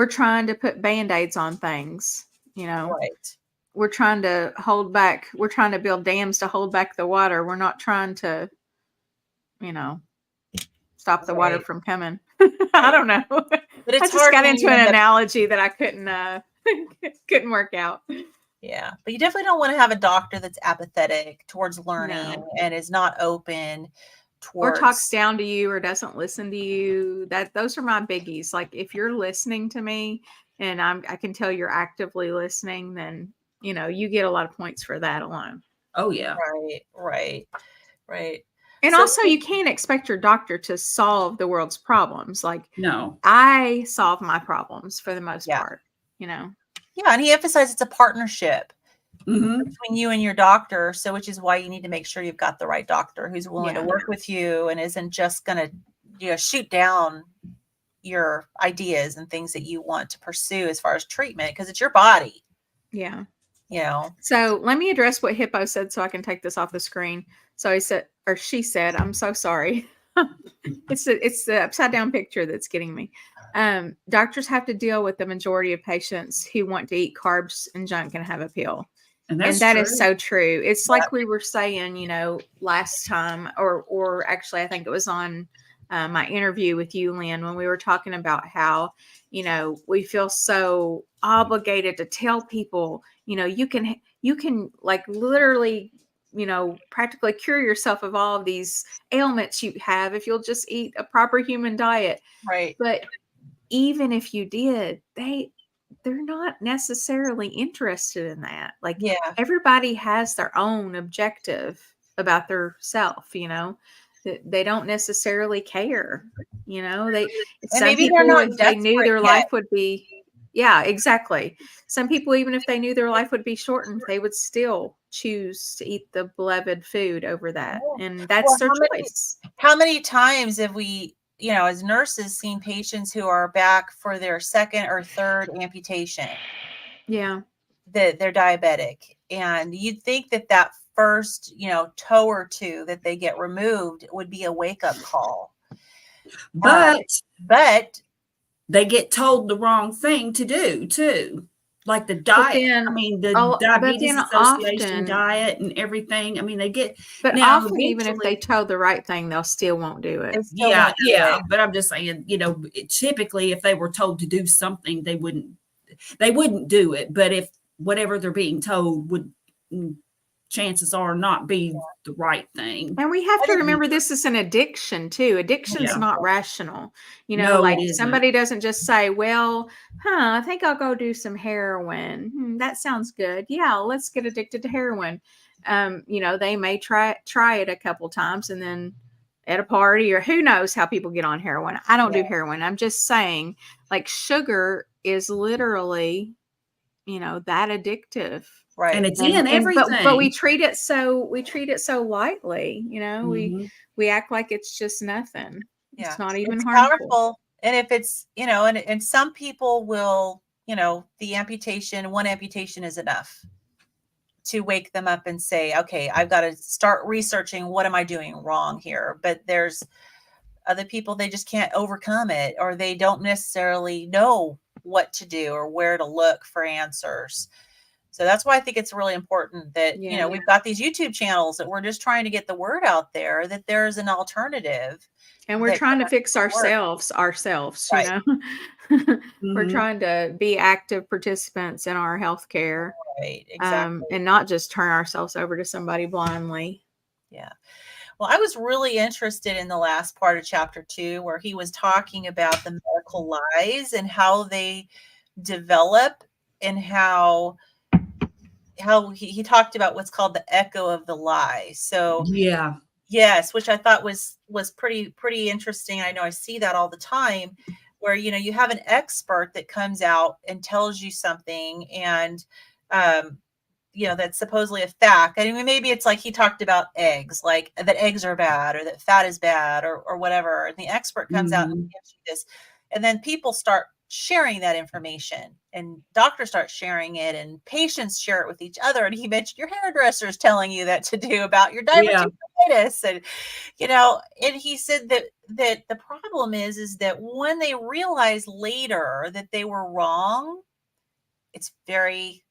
trying to put Band-Aids on things, Right. We're trying to hold back. We're trying to build dams to hold back the water. We're not trying to, stop the water from coming. I don't know. But it's I just got into an analogy that I couldn't work out. Yeah. But you definitely don't want to have a doctor that's apathetic towards learning and is not open towards, or talks down to you or doesn't listen to you. Those are my biggies. Like if you're listening to me and I can tell you're actively listening, then you get a lot of points for that alone. Oh yeah. Right. And also you can't expect your doctor to solve the world's problems. Like no, I solve my problems for the most part, Yeah. And he emphasized it's a partnership between you and your doctor. So, which is why you need to make sure you've got the right doctor who's willing to work with you and isn't just going to, shoot down your ideas and things that you want to pursue as far as treatment, because it's your body. Yeah. So let me address what Hippo said so I can take this off the screen. So she said, I'm so sorry. It's the upside down picture that's getting me. Doctors have to deal with the majority of patients who want to eat carbs and junk and have a pill. And And that's that true. is so true. It's like we were saying, last time, or actually, I think it was on my interview with you, Lynn, when we were talking about how, we feel so obligated to tell people, you can like literally, practically cure yourself of all of these ailments you have if you'll just eat a proper human diet. Right. But even if you did, they're not necessarily interested in that. Like, Yeah. everybody has their own objective about their self, they don't necessarily care, And some maybe they're people, not if they knew desperate their yet. life would be, yeah, exactly. Some people, even if they knew their life would be shortened, they would still choose to eat the beloved food over that. And that's their choice. How many times have we, as nurses, seen patients who are back for their second or third amputation? Yeah. That they're diabetic, and you'd think that first, toe or two that they get removed would be a wake-up call. But they get told the wrong thing to do too. Like the diet, the Diabetes Association diet and everything. they get. But now, often, even if they told the right thing, they'll still won't do it. Yeah. But I'm just saying, typically, if they were told to do something, they wouldn't do it. But if whatever they're being told would, chances are, not be the right thing. And we have to remember this is an addiction too. Addiction's not rational. No, like somebody doesn't just say, well, I think I'll go do some heroin. That sounds good. Yeah, let's get addicted to heroin. They may try it a couple times and then at a party, or who knows how people get on heroin. I don't do heroin. I'm just saying, like, sugar is literally, that addictive. Right. And it's in everything. But we treat it so lightly, we act like it's just nothing. Yeah. It's not even it's harmful. Powerful. And if it's, and some people will, one amputation is enough to wake them up and say, okay, I've got to start researching, what am I doing wrong here? But there's other people, they just can't overcome it, or they don't necessarily know what to do or where to look for answers. So that's why I think it's really important that, we've got these YouTube channels that we're just trying to get the word out there that there's an alternative. And we're trying to fix ourselves, right. We're trying to be active participants in our healthcare. Right, exactly. And not just turn ourselves over to somebody blindly. Yeah. Well, I was really interested in the last part of chapter 2, where he was talking about the medical lies and how they develop, and how he talked about what's called the echo of the lie. So yes, which I thought was pretty interesting. I know I see that all the time, where you have an expert that comes out and tells you something, and that's supposedly a fact. I mean, maybe it's like he talked about eggs, like that eggs are bad, or that fat is bad, or whatever. And the expert comes out and gives you this, and then people start sharing that information, and doctors start sharing it, and patients share it with each other. And he mentioned your hairdresser is telling you that to do about your diverticulitis, and and he said that the problem is that when they realize later that they were wrong, it's very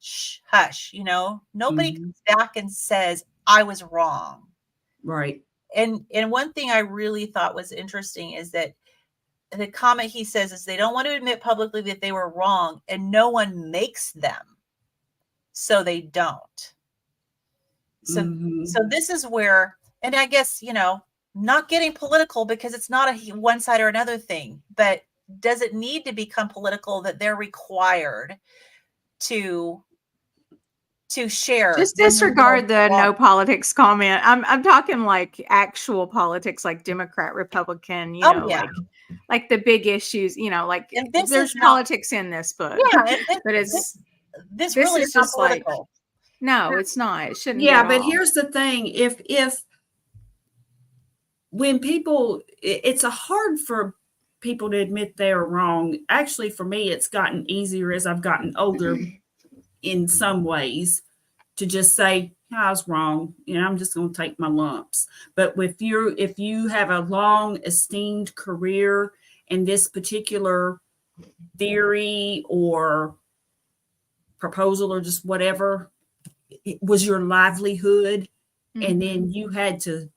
hush. Nobody comes back and says, I was wrong. Right. And one thing I really thought was interesting is that the comment he says is they don't want to admit publicly that they were wrong, and no one makes them, so they don't. So this is where, and I guess, not getting political, because it's not a one side or another thing, but does it need to become political that they're required to share? Just disregard the no politics comment. I'm talking like actual politics, like Democrat, Republican, like the big issues, like there's politics in this book. Yeah, but this really is just political. Like, no, it's not. It shouldn't. Yeah, but here's the thing: if when people, it's hard for people to admit they're wrong. Actually, for me, it's gotten easier as I've gotten older in some ways, to just say, I was wrong. I'm just going to take my lumps. But if you have a long esteemed career in this particular theory or proposal or just whatever, it was your livelihood, and then you had to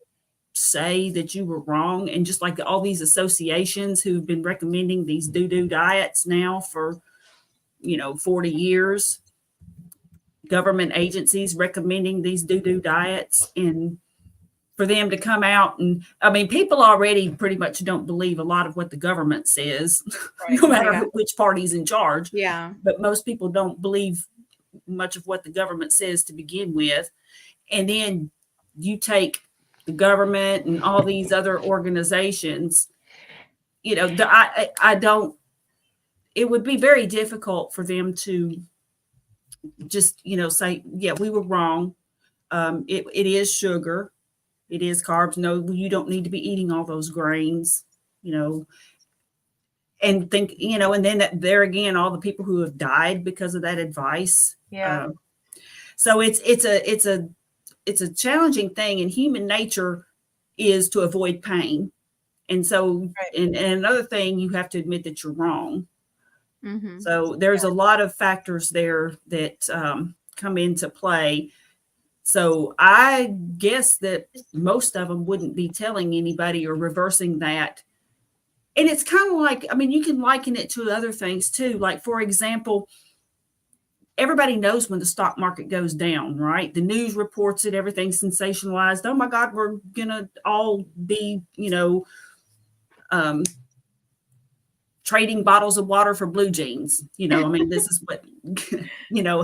say that you were wrong, and just like all these associations who've been recommending these doo-doo diets now for 40 years, government agencies recommending these doo-doo diets, and for them to come out and people already pretty much don't believe a lot of what the government says, Right. no matter which party's in charge. Yeah. But most people don't believe much of what the government says to begin with. And then you take the government and all these other organizations, I don't, it would be very difficult for them to just, say, yeah, we were wrong. It is sugar. It is carbs. No, you don't need to be eating all those grains, and think, and then there again, all the people who have died because of that advice. Yeah. So it's a challenging thing, and human nature is to avoid pain. And so, and another thing, you have to admit that you're wrong. So there's a lot of factors there that come into play. So I guess that most of them wouldn't be telling anybody or reversing that. And it's kind of like, you can liken it to other things too. Like, for example, everybody knows when the stock market goes down, right? The news reports it, everything's sensationalized. Oh my God, we're going to all be, trading bottles of water for blue jeans. This is what,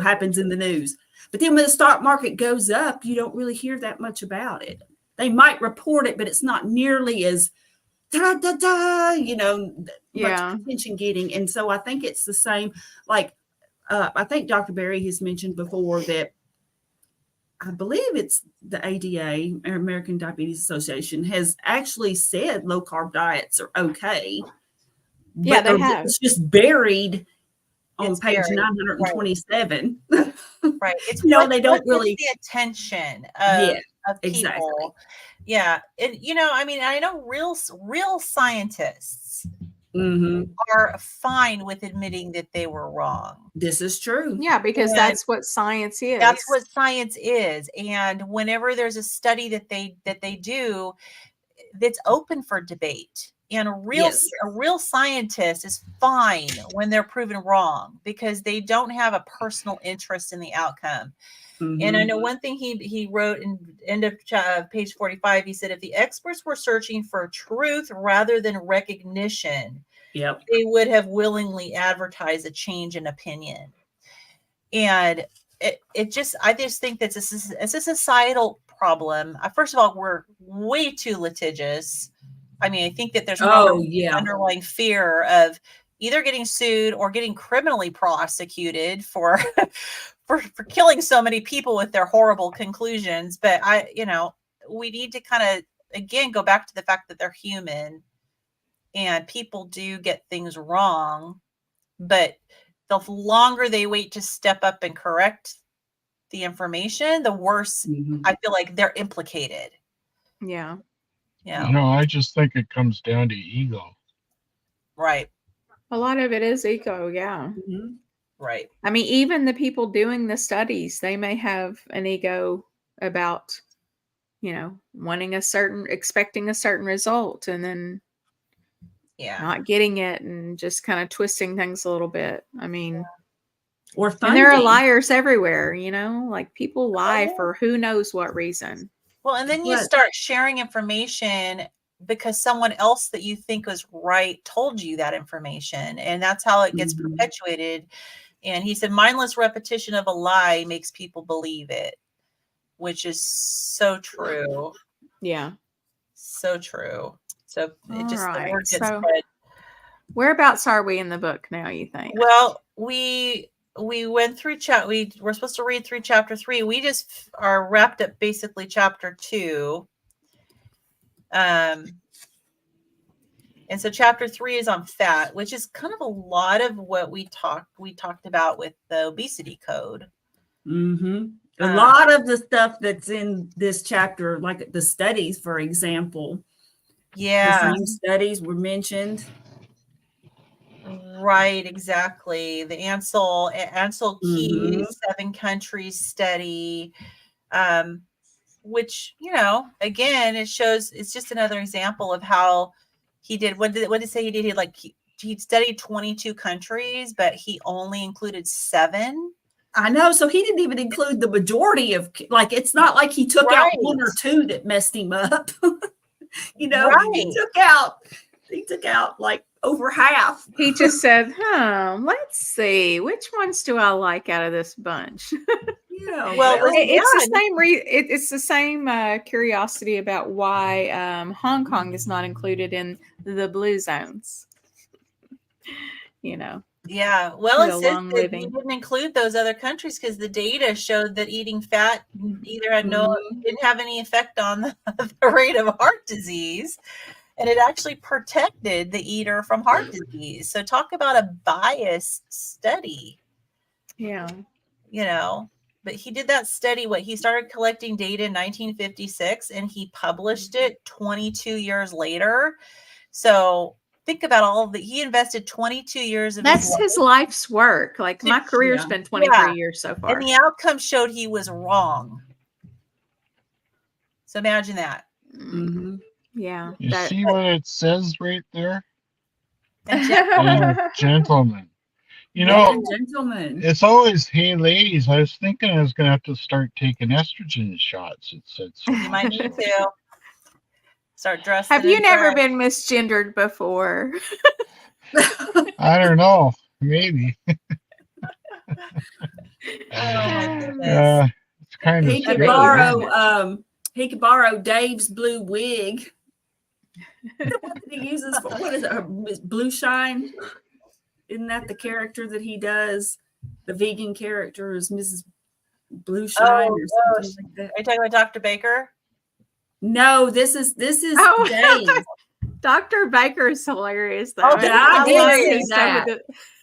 happens in the news. But then when the stock market goes up, you don't really hear that much about it. They might report it, but it's not nearly as much attention getting. And so I think it's the same. Like, I think Dr. Berry has mentioned before that I believe it's the ADA, American Diabetes Association, has actually said low carb diets are okay. Yeah, they have. It's just buried on page 927. Right. It's they don't really the attention of people. Exactly. Yeah. And I know real scientists Mm-hmm. are fine with admitting that they were wrong. This is true. Yeah, because that's what science is. That's what science is. And whenever there's a study that they do, that's open for debate. And a real scientist is fine when they're proven wrong, because they don't have a personal interest in the outcome. Mm-hmm. And I know one thing he wrote in end of page 45, he said, if the experts were searching for truth rather than recognition, they would have willingly advertised a change in opinion. And I just think that it's a societal problem. First of all, we're way too litigious. I think that there's underlying fear of either getting sued or getting criminally prosecuted for killing so many people with their horrible conclusions. But we need to kind of, again, go back to the fact that they're human and people do get things wrong. But the longer they wait to step up and correct the information, the worse I feel like they're implicated. Yeah. Yeah. I just think it comes down to ego. Right. A lot of it is ego. Yeah. Mm-hmm. Right. Even the people doing the studies, they may have an ego about, expecting a certain result, and then not getting it, and just kind of twisting things a little bit. Or funding. And there are liars everywhere, like people lie for who knows what reason. Well, and then you start sharing information because someone else that you think was right told you that information, and that's how it gets perpetuated. And he said, mindless repetition of a lie makes people believe it, which is so true. Yeah. So true. So it just, right. The word gets spread. Whereabouts are we in the book now, you think? Well, we went through we're supposed to read through chapter 3. We just are wrapped up basically chapter 2. And so chapter 3 is on fat, which is kind of a lot of what we talked about with the obesity code. Mm-hmm. A lot of the stuff that's in this chapter, like the studies, for example, Yeah. the same studies were mentioned. Right, exactly. The Ansel Keys 7 countries study, which, again, it shows, it's just another example of how he did. What did it say he did? He studied 22 countries, but he only included 7. I know. So he didn't even include the majority of, like, it's not like he took out 1 or 2 that messed him up. Right. He took out like over half. He just said, let's see, which ones do I like out of this bunch? Yeah. Well, it's the same curiosity about why Hong Kong is not included in the blue zones. Yeah. Well, it says that he didn't include those other countries because the data showed that eating fat either didn't have any effect on the rate of heart disease, and it actually protected the eater from heart disease. So talk about a biased study. Yeah. But he did that study. He started collecting data in 1956 and he published it 22 years later. So think about he invested 22 years of his life's work. Like my career's been 23 years so far. And the outcome showed he was wrong. So imagine that. Mm-hmm. Yeah. You see what it says right there? And gentlemen. Gentlemen. It's always, hey, ladies. I was thinking I was going to have to start taking estrogen shots. It said so. You might need to. Start dressing. Have you never been misgendered before? I don't know. Maybe. Oh my goodness. It's kind of. He could borrow Dave's blue wig. What he uses for, what is it? Blue Shine? Isn't that the character that he does? The vegan character is Mrs. Blue Shine or something like that. Are you talking about Dr. Baker? No, this is Dave. Dr. Baker is hilarious though. Oh, I did see that.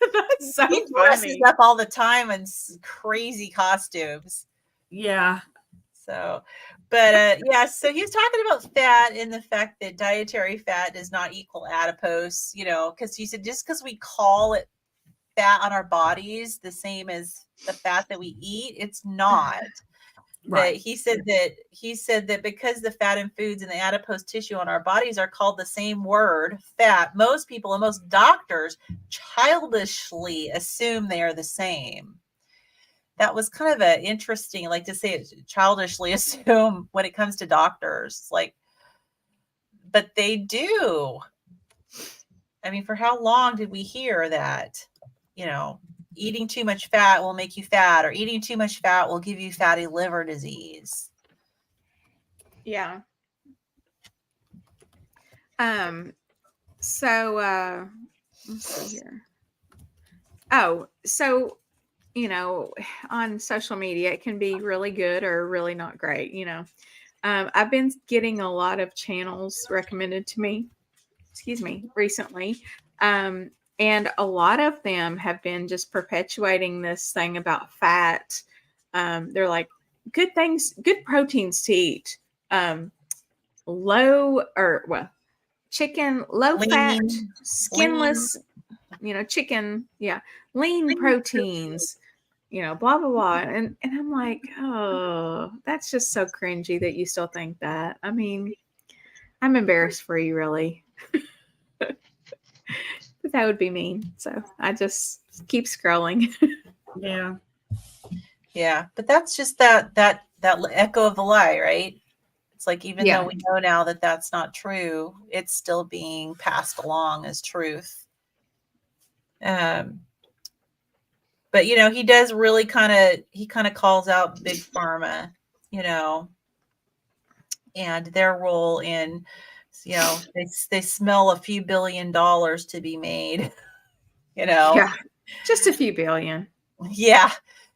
That's so he funny. dresses up all the time in crazy costumes. Yeah. So, but so he was talking about fat and the fact that dietary fat does not equal adipose, because he said just because we call it fat on our bodies the same as the fat that we eat, it's not. Right. But he said that because the fat and foods in the adipose tissue on our bodies are called the same word, fat, most people and most doctors childishly assume they are the same. That was kind of an interesting, like to say it, childishly assume when it comes to doctors, but they do. I mean, for how long did we hear that, eating too much fat will make you fat, or eating too much fat will give you fatty liver disease? Yeah. So let's see here. Oh, so on social media, it can be really good or really not great. I've been getting a lot of channels recommended to me, recently. And a lot of them have been just perpetuating this thing about fat. They're like, good proteins to eat. Chicken, low fat, skinless, chicken. Yeah. Lean proteins, blah, blah, blah. And I'm like, oh, that's just so cringy that you still think that. I mean, I'm embarrassed for you, really. But that would be mean. So I just keep scrolling. Yeah. Yeah. But that's just that echo of the lie, right? It's like, even though we know now that that's not true, it's still being passed along as truth. But he does really kind of calls out big pharma, and their role in, they smell a few $1 billion to be made, Yeah, just a few billion. Yeah.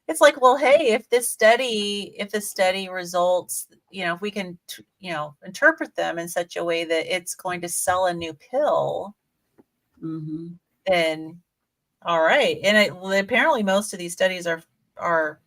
It's like, well, hey, if the study results, if we can, interpret them in such a way that it's going to sell a new pill, then all right. And apparently most of these studies are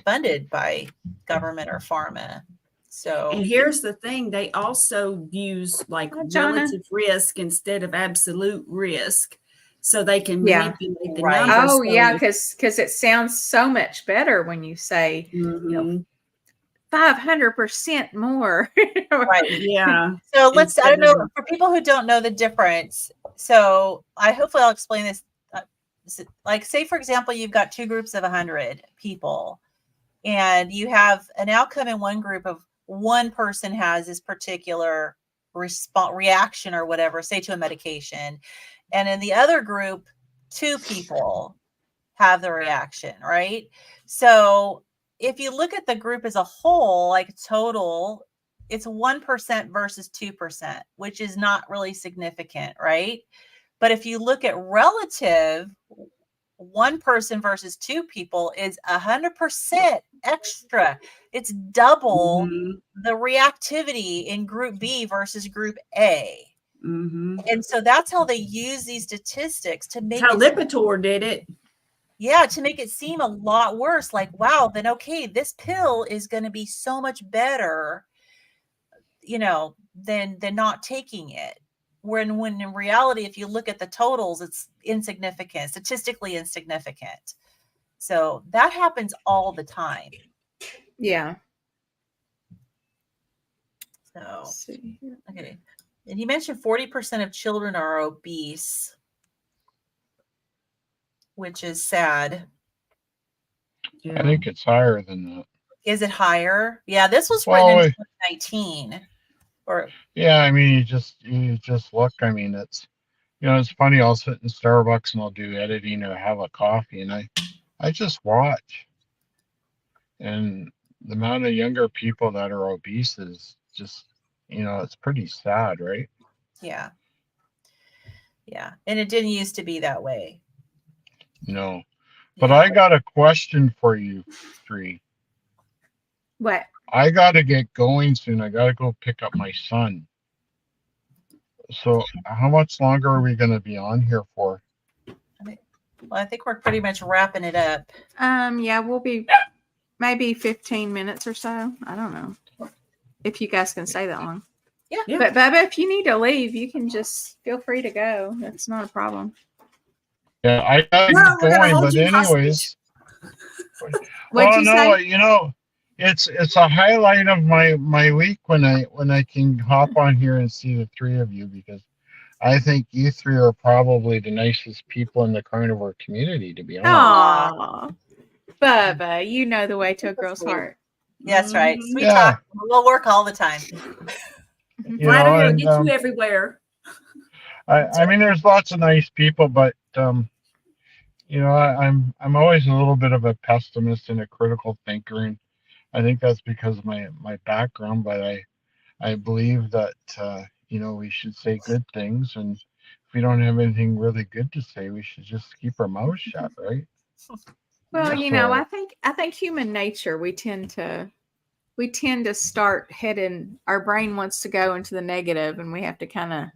funded by government or pharma. So, and here's the thing, they also use like Hi, Jonna. relative risk instead of absolute risk, so they can Yeah. manipulate the Right. numbers. Oh So yeah, if- because it sounds so much better when you say, Mhm. 500% more. right. Yeah. So let's, I don't Instead know, of- for people who don't know the difference. So hopefully I'll explain this. Like say, for example, you've got two groups of 100 people and you have an outcome in one group of one person has this particular reaction or whatever, say to a medication. And in the other group, two people have the reaction, right? So if you look at the group as a whole, like total, it's 1% versus 2%, which is not really significant, right? But if you look at relative, one person versus two people is 100% extra. It's double Mhm. the reactivity in group B versus group A. Mhm. And so that's how they use these statistics to make How it, Lipitor did it. yeah, to make it seem a lot worse. Like, wow, then okay, this pill is going to be so much better, than not taking it. When in reality, if you look at the totals, it's insignificant, statistically insignificant. So that happens all the time. Yeah. So, Let's see here. okay. And you mentioned 40% of children are obese, which is sad. Yeah. I think it's higher than that. Is it higher? Yeah, this was Well, written in 2019. Or yeah, I mean, you just look. I mean, it's funny. I'll sit in Starbucks and I'll do editing or have a coffee, and I just watch, and the amount of younger people that are obese is just, it's pretty sad, right? yeah. Yeah. And it didn't used to be that way. No, but Yeah. I got a question for you, three. What? I got to get going soon. I got to go pick up my son. So, how much longer are we going to be on here for? Well, I think we're pretty much wrapping it up. Yeah, we'll be maybe 15 minutes or so. I don't know if you guys can stay that long. Yeah. But Bubba, if you need to leave, you can just feel free to go. That's not a problem. Yeah, I got to No, get we're gonna going. hold But you anyways, What'd oh you no, say? it's a highlight of my week when I can hop on here and see the three of you, because I think you three are probably the nicest people in the carnivore community, to be honest. Aw, Bubba, you know the way to a girl's heart. That's right. Mhm. Sweet Yeah. talk. We'll work all the time. Flattery will And get you everywhere. I mean, there's lots of nice people, but I'm always a little bit of a pessimist and a critical thinker, and I think that's because of my background. But I believe that we should say good things, and if we don't have anything really good to say, we should just keep our mouth shut, right? Well, So- I think human nature, we tend to start heading, our brain wants to go into the negative, and we have to kind of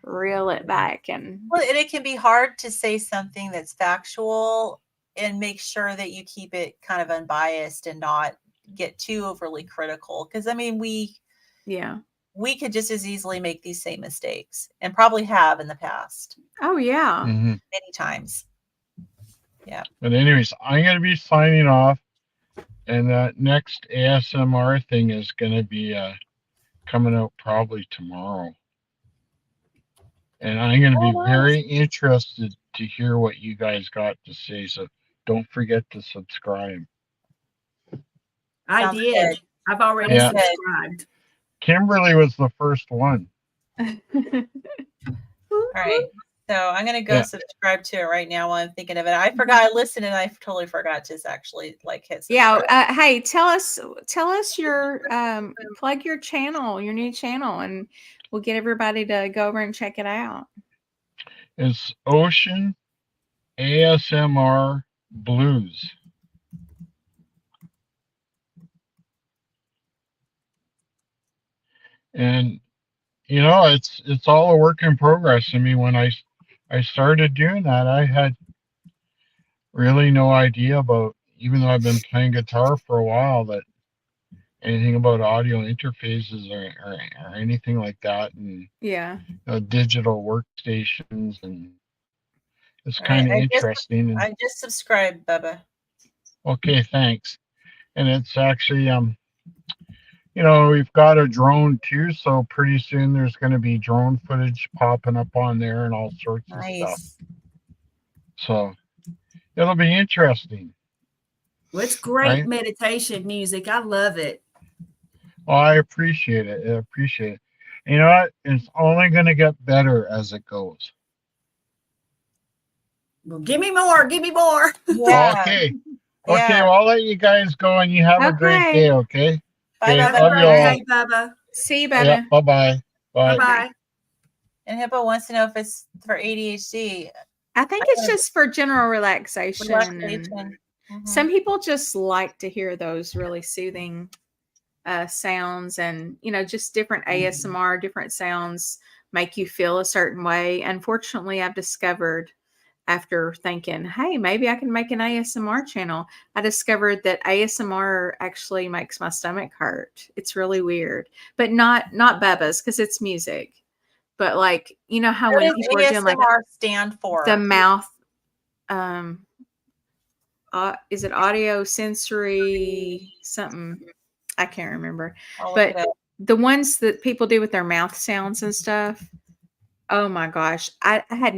reel it back. And Well, and it can be hard to say something that's factual and make sure that you keep it kind of unbiased and not get too overly critical. Because I mean, we could just as easily make these same mistakes and probably have in the past oh yeah. Mhm. many times. Yeah. But anyways, I'm gonna be signing off, and that next ASMR thing is gonna be coming out probably tomorrow. And I'm going to be very interested to hear what you guys got to say. So don't forget to subscribe. I Sounds did. good. I've already Yeah. subscribed. Kimberly was the first one. All right. So I'm going to go Yeah. subscribe to it right now while I'm thinking of it. I forgot, I listened and I totally forgot to actually hit subscribe. Yeah. Hey, tell us your plug your channel, your new channel, and we'll get everybody to go over and check it out. It's Ocean ASMR Blues. And it's all a work in progress. I mean, when I started doing that, I had really no idea about even though I've been playing guitar for a while, that anything about audio interfaces or anything like that, and Yeah. digital workstations, and it's All right. kind of interesting. And I just subscribed, Bubba. okay, thanks. And it's actually we've got a drone too, so pretty soon there's going to be drone footage popping up on there and all sorts of stuff. Nice. So it'll be interesting. Well, it's great Right? meditation music. I love it. Well, I appreciate it. I appreciate it. You know what? It's only going to get better as it goes. Well, give me more. Give me more. Yeah. Okay. Yeah. Okay, well, I'll let you guys go and you have a great Okay. day, okay? Bye, Okay, Bubba. Have a love you all. great day, Bubba. See you, Yeah, Bubba. bye-bye. Bye. Bye-bye. And Hippo wants to know if it's for ADHD. I think it's just for general relaxation. And Relaxation. some people just like to hear those really soothing sounds, and just different ASMR, different sounds make you feel a certain way. Unfortunately, I've discovered, after thinking, hey, maybe I can make an ASMR channel, I discovered that ASMR actually makes my stomach hurt. It's really weird, but not Bubba's, because it's music. But like, how What when does people are doing like ASMR stand for? the mouth, is it audio sensory something? I can't remember. I'll look But it up. the ones that people do with their mouth sounds and stuff, oh my gosh, I had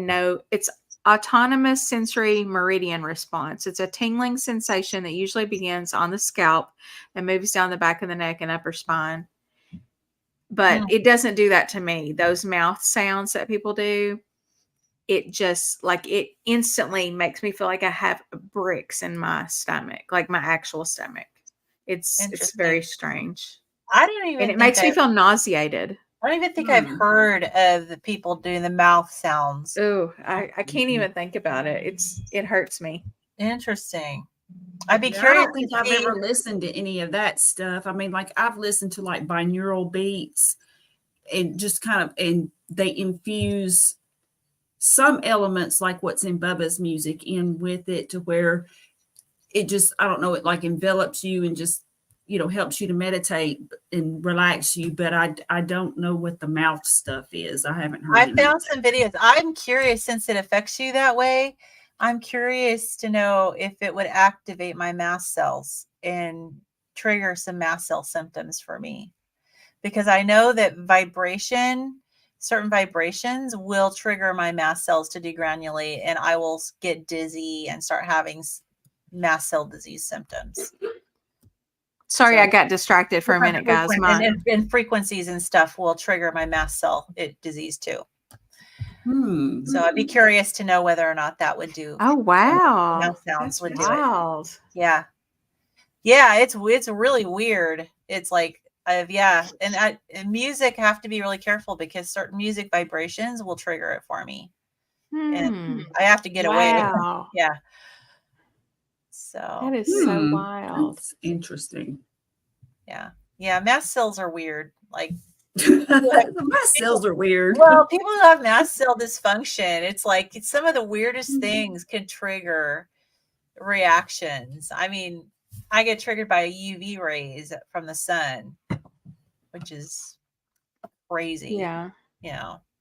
it's autonomous sensory meridian response. It's a tingling sensation that usually begins on the scalp and moves down the back of the neck and upper spine. But it doesn't do that to me. Those mouth sounds that people do, it just it instantly makes me feel like I have bricks in my stomach, like my actual stomach. It's very strange. I don't even And it think makes me feel nauseated. I don't even think I've heard of the people doing the mouth sounds. Oh, I can't even think about it. It hurts me. Interesting. I'd be Yeah, I curious. don't think I've ever listened to any of that stuff. I mean, like I've listened to like binaural beats and just and they infuse some elements like what's in Bubba's music in with it, to where it just, I don't know, it like envelops you and just, helps you to meditate and relax you. But I don't know what the mouth stuff is. I haven't heard. I found some videos. I'm curious, since it affects you that way. I'm curious to know if it would activate my mast cells and trigger some mast cell symptoms for me, because I know that certain vibrations will trigger my mast cells to degranulate, and I will get dizzy and start having mast cell disease symptoms. Sorry, I got distracted for a minute, guys. And frequencies and stuff will trigger my mast cell disease too. So I'd be curious to know whether or not that would do. Oh wow, mouth sounds would do wild. it. Yeah, it's really weird. It's like and music, have to be really careful, because certain music vibrations will trigger it for me, and I have to get away. Yeah. So that is so wild. That's interesting. Yeah. Mast cells are weird. Like, mast cells are weird. Well, people who have mast cell dysfunction, it's like some of the weirdest things can trigger reactions. I mean, I get triggered by UV rays from the sun, which is crazy. Yeah.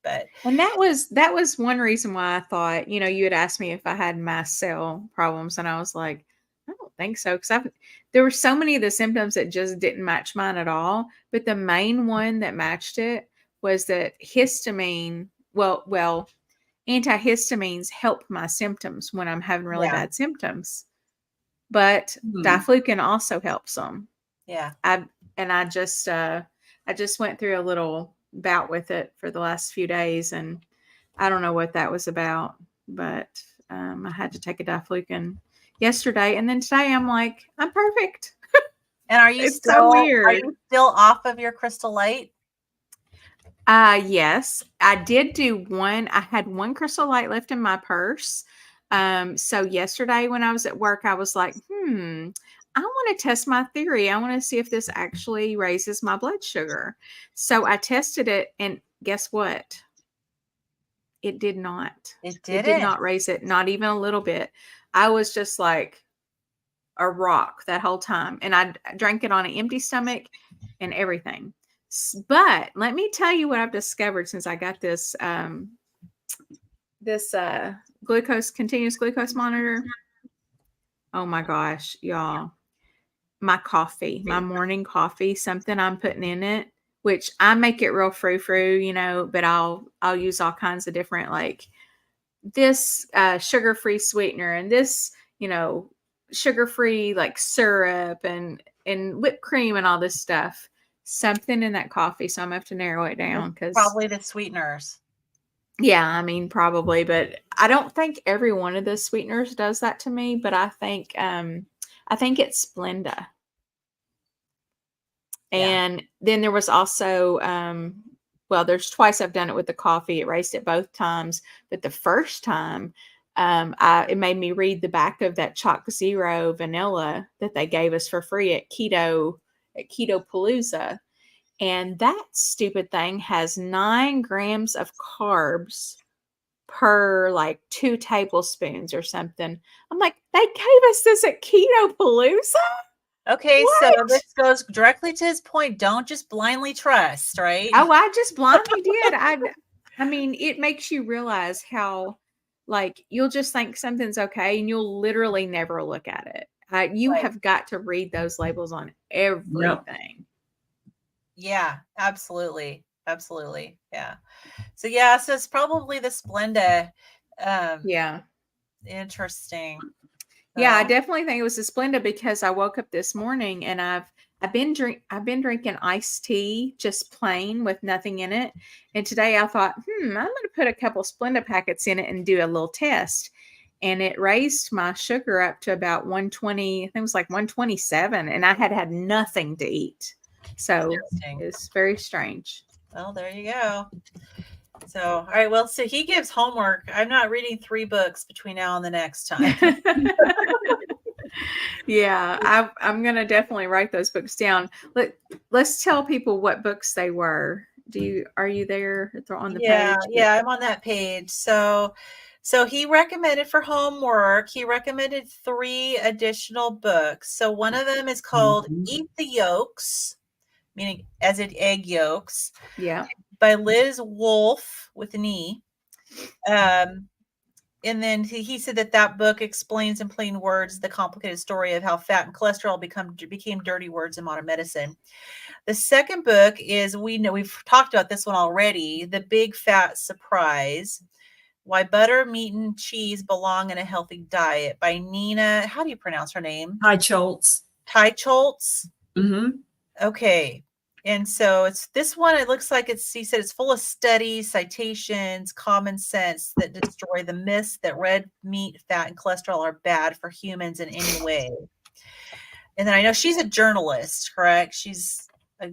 But and that was one reason why I thought, you had asked me if I had mast cell problems, and I was like, I don't think so, because there were so many of the symptoms that just didn't match mine at all. But the main one that matched it was that histamine. Well, antihistamines help my symptoms when I'm having really bad symptoms, but diflucan also helps them. Yeah, I just went through a little bout with it for the last few days, and I don't know what that was about, but I had to take a diflucan yesterday, and then today I'm like, I'm perfect. And are you still weird? Are you still off of your Crystal Light? Yes, I did do one. I had one Crystal Light left in my purse. So yesterday when I was at work, I was like, I want to test my theory. I want to see if this actually raises my blood sugar. So I tested it, and guess what? It did not. It did not raise it, not even a little bit. I was just like, a rock that whole time. And I drank it on an empty stomach and everything. But let me tell you what I've discovered since I got this continuous glucose monitor. Oh my gosh, y'all. My coffee, my morning coffee, something I'm putting in it, which I make it real frou-frou, but I'll use all kinds of different, like this sugar-free sweetener and this, sugar-free like syrup and whipped cream and all this stuff. Something in that coffee, so I'm gonna have to narrow it down because probably the sweeteners. Yeah, I mean probably, but I don't think every one of the sweeteners does that to me. But I think it's Splenda. And then there was also, there's twice I've done it with the coffee. It raised it both times. But the first time, it made me read the back of that Chalk Zero vanilla that they gave us for free at Keto Palooza. And that stupid thing has 9 grams of carbs per like 2 tablespoons or something. I'm like, they gave us this at Keto Palooza? Okay, What? so this goes directly to his point. Don't just blindly trust, right? Oh, I just blindly did. I mean, it makes you realize how, like, you'll just think something's okay, and you'll literally never look at it. You have got to read those labels on everything. Yeah, absolutely. Absolutely. Yeah. So it's probably the Splenda. Yeah. Interesting. Yeah, I definitely think it was a Splenda because I woke up this morning and I've been drinking iced tea just plain with nothing in it. And today I thought, I'm going to put a couple Splenda packets in it and do a little test. And it raised my sugar up to about 120. I think it was like 127, and I had nothing to eat. So it's very strange. Well, there you go. So, all right. Well, so he gives homework. I'm not reading 3 books between now and the next time. Yeah, I'm going to definitely write those books down. Let's tell people what books they were. Are you there on the page? Yeah, I'm on that page. So he recommended for homework, he recommended 3 additional books. So one of them is called Eat the Yolks, meaning as in egg yolks. Yeah. By Liz Wolfe with an E. And then he said that book explains in plain words the complicated story of how fat and cholesterol became dirty words in modern medicine. The second book is, we've talked about this one already, The Big Fat Surprise: Why Butter, Meat, and Cheese Belong in a Healthy Diet by Nina. How do you pronounce her name? Teicholz. Teicholz. Mm-hmm. Okay. And so it's this one, it looks like he said it's full of studies, citations, common sense that destroy the myths that red meat, fat, and cholesterol are bad for humans in any way. And then I know she's a journalist, correct? She's, I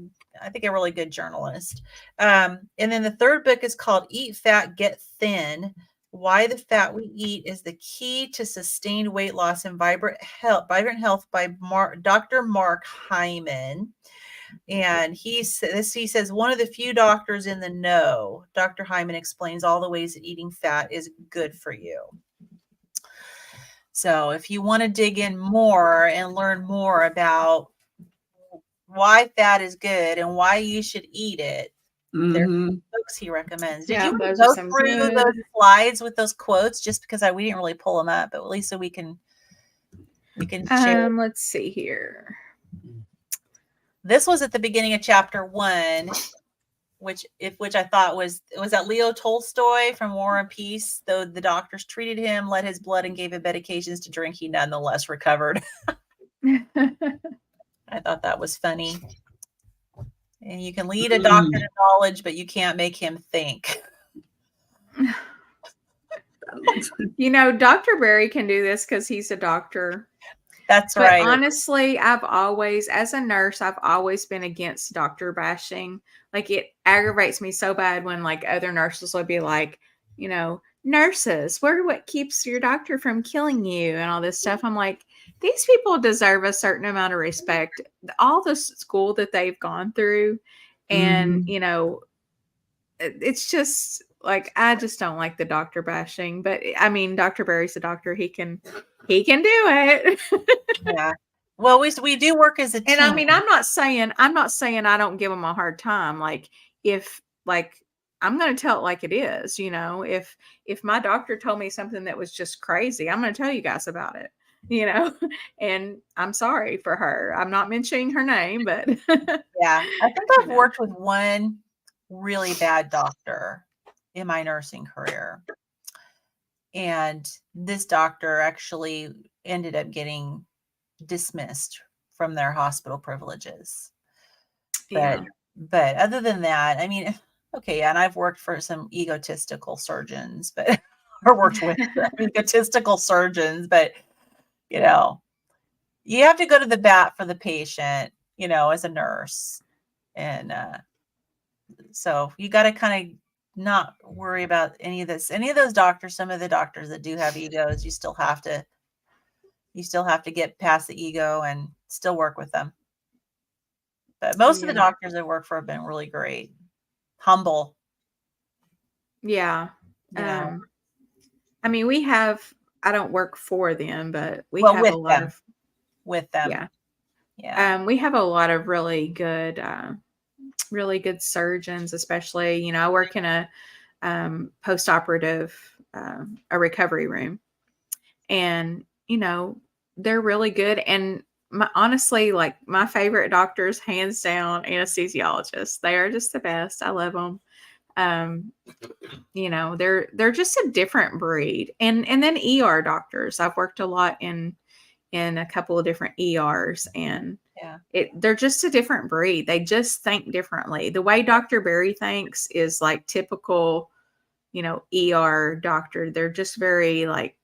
think, a really good journalist. And then the third book is called Eat Fat, Get Thin: Why the Fat We Eat is the Key to Sustained Weight Loss and Vibrant Health by Dr. Mark Hyman. And he says one of the few doctors in the know. Dr. Hyman explains all the ways that eating fat is good for you. So if you want to dig in more and learn more about why fat is good and why you should eat it, there's books he recommends. Did you go through those slides with those quotes? Just because we didn't really pull them up, but at least so we can share. Let's see here. This was at the beginning of chapter 1, which I thought was that Leo Tolstoy from War and Peace. Though the doctors treated him, let his blood, and gave him medications to drink, he nonetheless recovered. I thought that was funny. And you can lead a doctor to knowledge, but you can't make him think. Dr. Berry can do this because he's a doctor. That's right. But honestly, as a nurse, I've always been against doctor bashing. Like, it aggravates me so bad when like other nurses will be like, nurses, what keeps your doctor from killing you and all this stuff. I'm like, these people deserve a certain amount of respect. All the school that they've gone through. And, it's just like I just don't like the doctor bashing, but I mean, Dr. Barry's a doctor. He can do it. Yeah. Well, we do work as a team. And I mean, I'm not saying I don't give them a hard time. Like if like I'm going to tell it like it is, you know, if my doctor told me something that was just crazy, I'm going to tell you guys about it, you know, and I'm sorry for her. I'm not mentioning her name, but yeah, I think I've worked with one really bad doctor in my nursing career. And this doctor actually ended up getting dismissed from their hospital privileges. But other than that, I mean, okay, yeah, and I've worked for some egotistical surgeons, but or worked with egotistical surgeons, but you know, you have to go to the bat for the patient, you know, as a nurse. And so you got to kind of not worry about any of those doctors. Some of the doctors that do have egos, you still have to get past the ego and still work with them. But most of the doctors I work for have been really great, humble. Yeah. You know. I mean, I don't work for them, but we have with a lot of with them. Yeah. Yeah. We have a lot of really good surgeons, especially, you know, I work in a post-operative, a recovery room, and, you know, they're really good. And honestly, like my favorite doctors, hands down, anesthesiologists. They are just the best. I love them. You know, they're just a different breed. And then ER doctors. I've worked a lot in a couple of different ERs, and they're just a different breed. They just think differently. The way Dr. Barry thinks is like typical, you know, ER doctor. They're just very like,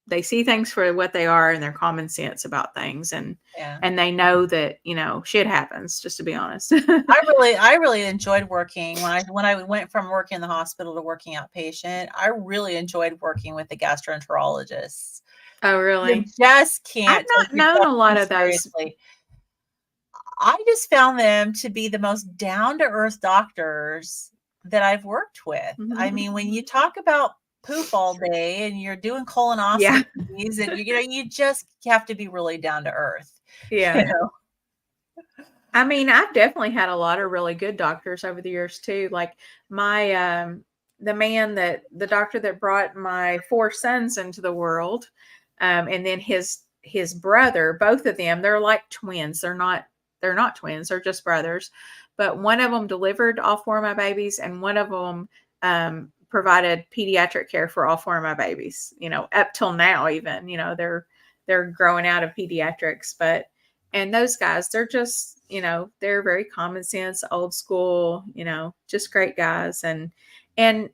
they see things for what they are, and they're common sense about things, and they know that, you know, shit happens, just to be honest. I really enjoyed working when I went from working in the hospital to working outpatient. I really enjoyed working with the gastroenterologists. Oh, really? You just can't. I've not known a lot of those. I just found them to be the most down-to-earth doctors that I've worked with. Mm-hmm. I mean, when you talk about poop all day and you're doing colonoscopies and you know, you just have to be really down to earth. Yeah. You know? I mean, I've definitely had a lot of really good doctors over the years too. Like my the doctor that brought my 4 sons into the world, and then his brother, both of them, they're like twins. They're not twins, they're just brothers. But one of them delivered all 4 of my babies, and one of them provided pediatric care for all 4 of my babies, you know, up till now, even, you know, they're growing out of pediatrics, and those guys, they're just, you know, they're very common sense, old school, you know, just great guys. And the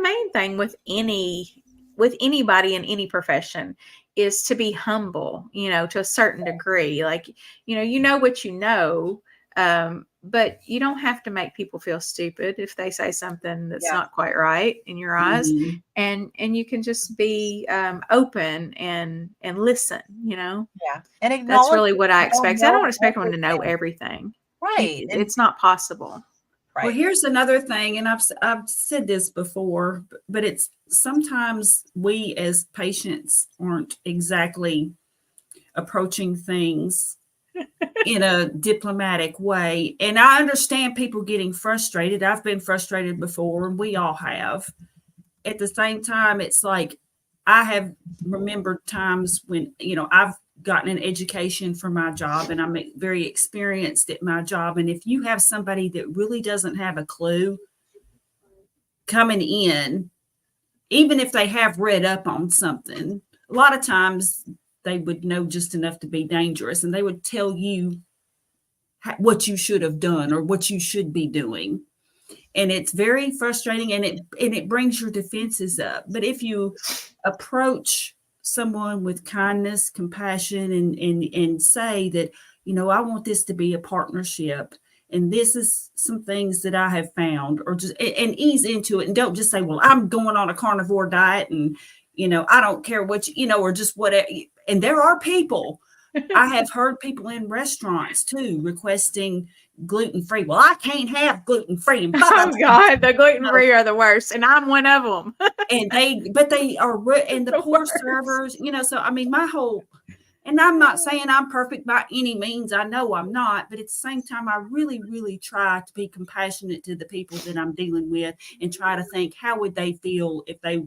main thing with anybody in any profession is to be humble, you know, to a certain degree. Like, you know what you know, but you don't have to make people feel stupid if they say something that's not quite right in your eyes. Mm-hmm. And you can just be open and listen, you know. Yeah. And that's really what I expect. I don't expect them to know everything. Right. It's not possible. Right. Well, here's another thing, and I've said this before, but it's sometimes we as patients aren't exactly approaching things in a diplomatic way. And I understand people getting frustrated. I've been frustrated before, and we all have. At the same time, it's like I have remembered times when, you know, I've gotten an education for my job and I'm very experienced at my job. And if you have somebody that really doesn't have a clue coming in, even if they have read up on something, a lot of times they would know just enough to be dangerous, and they would tell you what you should have done or what you should be doing. And it's very frustrating, and it brings your defenses up. But if you approach someone with kindness, compassion, and say that, you know, I want this to be a partnership, and this is some things that I have found, or just and ease into it, and don't just say, well, I'm going on a carnivore diet, and, you know, I don't care what you know, or just whatever. And there are people I have heard people in restaurants too requesting gluten-free. Well, I can't have gluten-free. And Oh God, the gluten-free are the worst, and I'm one of them. and they are, and the poor worst. servers, so I mean, my whole, and I'm not saying I'm perfect by any means. I know I'm not, but at the same time, I really, really try to be compassionate to the people that I'm dealing with and try to think, how would they feel if they,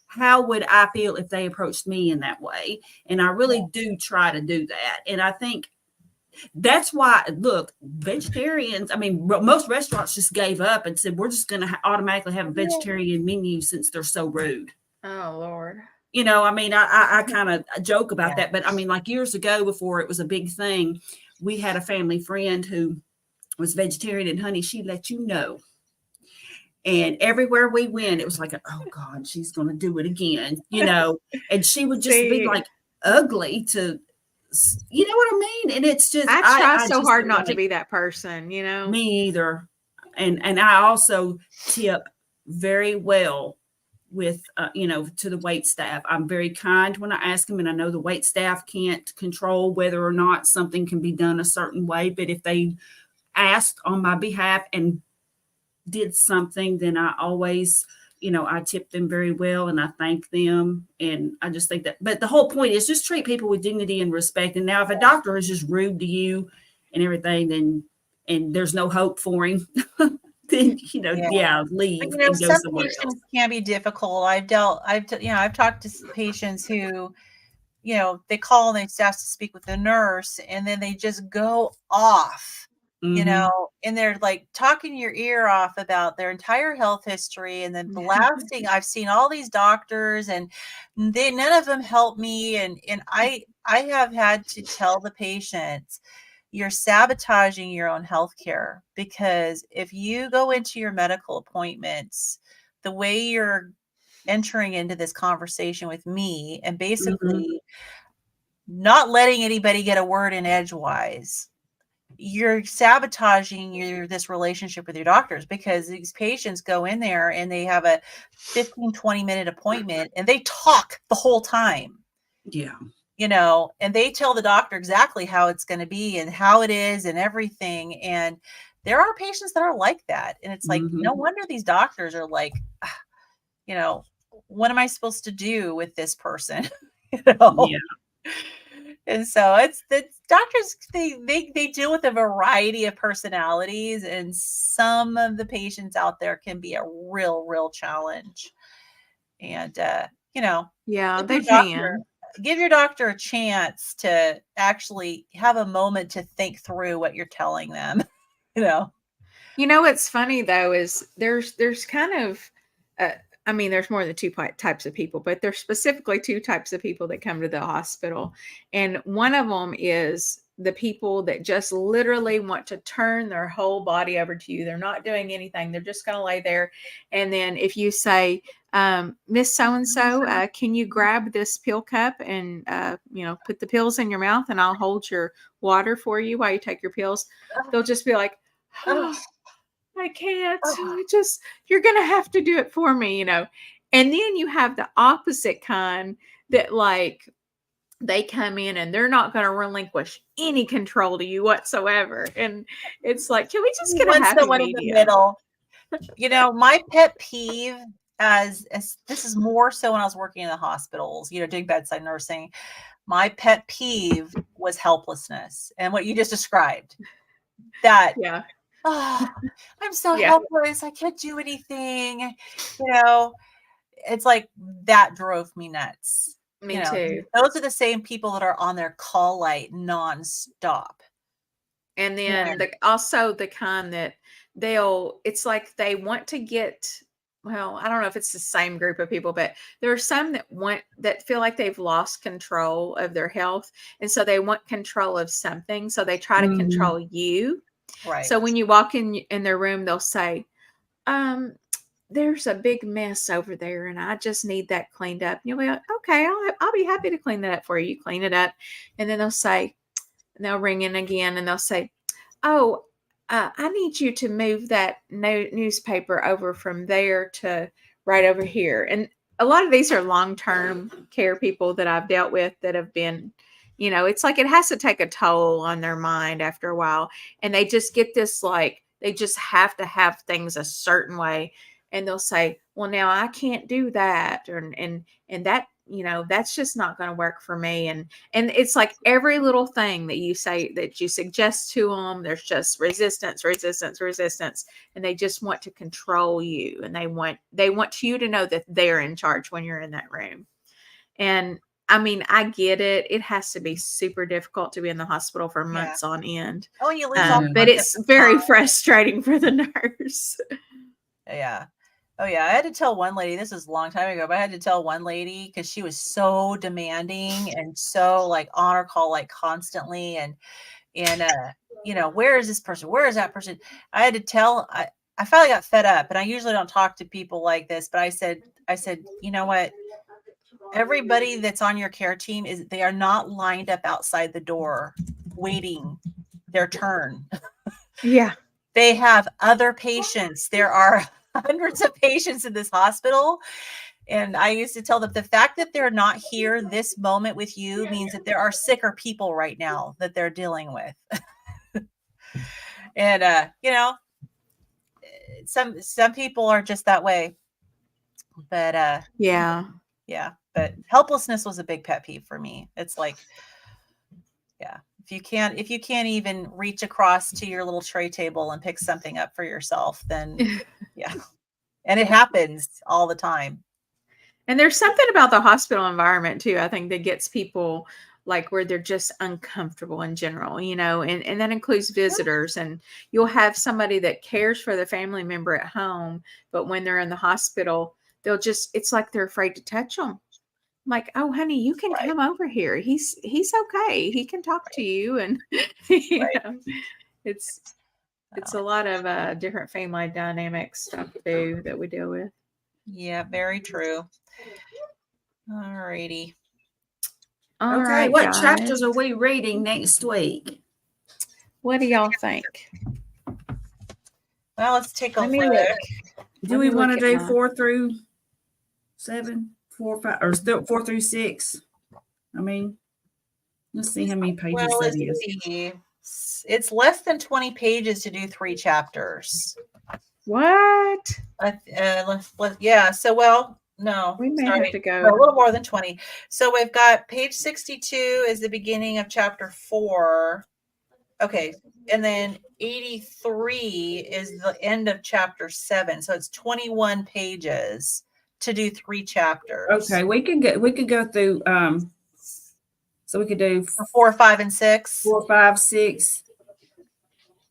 how would I feel if they approached me in that way? And I really do try to do that. And I think that's why, look, vegetarians, I mean, most restaurants just gave up and said, we're just going to automatically have a vegetarian menu since they're so rude. Oh, Lord. I mean, I kind of joke about that, but I mean, like years ago, before it was a big thing, we had a family friend who was vegetarian, and honey, she let you know. And everywhere we went, it was like, oh God, she's going to do it again, and she would just be like ugly to, you know what I mean? And it's just, I try so just hard not to be that person, Me either. And I also tip very well with, to the wait staff. I'm very kind when I ask them, and I know the wait staff can't control whether or not something can be done a certain way, but if they asked on my behalf and did something, then I always, I tip them very well and I thank them. And I just think that, but the whole point is just treat people with dignity and respect. And now if a doctor is just rude to you and everything, then, and there's no hope for him, then, leave But, and go some somewhere patients else. can be difficult. I've talked to patients who, they call and they ask to speak with the nurse, and then they just go off, and they're like talking your ear off about their entire health history, and then blasting. I've seen all these doctors, and none of them help me, and I have had to tell the patients, you're sabotaging your own healthcare, because if you go into your medical appointments the way you're entering into this conversation with me and basically not letting anybody get a word in edgewise, you're sabotaging this relationship with your doctors, because these patients go in there and they have a 15-20 minute appointment and they talk the whole time. Yeah. And they tell the doctor exactly how it's going to be and how it is and everything. And there are patients that are like that. And it's like, no wonder these doctors are like, what am I supposed to do with this person? Yeah. And so it's doctors, they deal with a variety of personalities, and some of the patients out there can be a real challenge. And Yeah, give they your can. give your doctor a chance to actually have a moment to think through what you're telling them. What's funny though is there's kind of, I mean, there's more than two types of people, but there's specifically two types of people that come to the hospital, and one of them is the people that just literally want to turn their whole body over to you. They're not doing anything. They're just going to lay there, and then if you say, Miss So-and-so, can you grab this pill cup and, put the pills in your mouth, and I'll hold your water for you while you take your pills. They'll just be like, oh, I can't. You're going to have to do it for me, And then you have the opposite kind that like, they come in and they're not going to relinquish any control to you whatsoever. And it's like, can we just get a happy someone in the middle? My pet peeve, as this is more so when I was working in the hospitals, doing bedside nursing, my pet peeve was helplessness. And what you just described, that, yeah. Oh, I'm so helpless. I can't do anything. It's like that drove me nuts. Me too. Those are the same people that are on their call light nonstop. And then also the kind that it's like they want to get, well, I don't know if it's the same group of people, but there are some that feel like they've lost control of their health. And so they want control of something. So they try to control you. Right. So when you walk in their room, they'll say, there's a big mess over there and I just need that cleaned up. And you'll be like, okay, I'll be happy to clean that up for you. You clean it up. And then they'll ring in again and they'll say, oh, I need you to move that newspaper over from there to right over here. And a lot of these are long-term care people that I've dealt with that have been, it's like it has to take a toll on their mind after a while. And they just get this, like, they just have to have things a certain way. And they'll say, well, now I can't do that. And that, that's just not going to work for me. And it's like every little thing that you say, that you suggest to them, there's just resistance, resistance, resistance. And they just want to control you. And they want you to know that they're in charge when you're in that room. And I mean, I get it. It has to be super difficult to be in the hospital for months on end. Oh, and you lose all but it's very frustrating for the nurse. Yeah. Oh yeah. I had to tell one lady, this was a long time ago, but I had to tell one lady because she was so demanding and so like on her call, like constantly. And where is this person? Where is that person? I had to tell, I finally got fed up, and I usually don't talk to people like this, but I said, you know what? Everybody that's on your care team they are not lined up outside the door waiting their turn. Yeah. They have other patients. There are hundreds of patients in this hospital. And I used to tell them the fact that they're not here this moment with you means that there are sicker people right now that they're dealing with. And, some people are just that way. But yeah. But helplessness was a big pet peeve for me. It's like, yeah, if you can't even reach across to your little tray table and pick something up for yourself, then yeah. And it happens all the time. And there's something about the hospital environment too, I think, that gets people like where they're just uncomfortable in general, and that includes visitors. And you'll have somebody that cares for the family member at home, but when they're in the hospital, it's like they're afraid to touch them. I'm like, oh, honey, you can come over here. He's okay. He can talk to you. And it's a lot of different family dynamics stuff too that we deal with. Yeah, very true. All righty. All okay, right, what guys. chapters are we reading next week? What do y'all think? Well, let's take a look. Do we want to do 4 through 7, 4, 5, or 4 through 6? I mean, let's see how many pages that is. It's less than 20 pages to do 3 chapters. What? Yeah. So, no, we may have to go a little more than 20. So we've got page 62 is the beginning of chapter 4. Okay. And then 83 is the end of chapter 7. So it's 21 pages to do 3 chapters. Okay. We could go through, so we could do 4, 5, and 6. 4, 5, 6.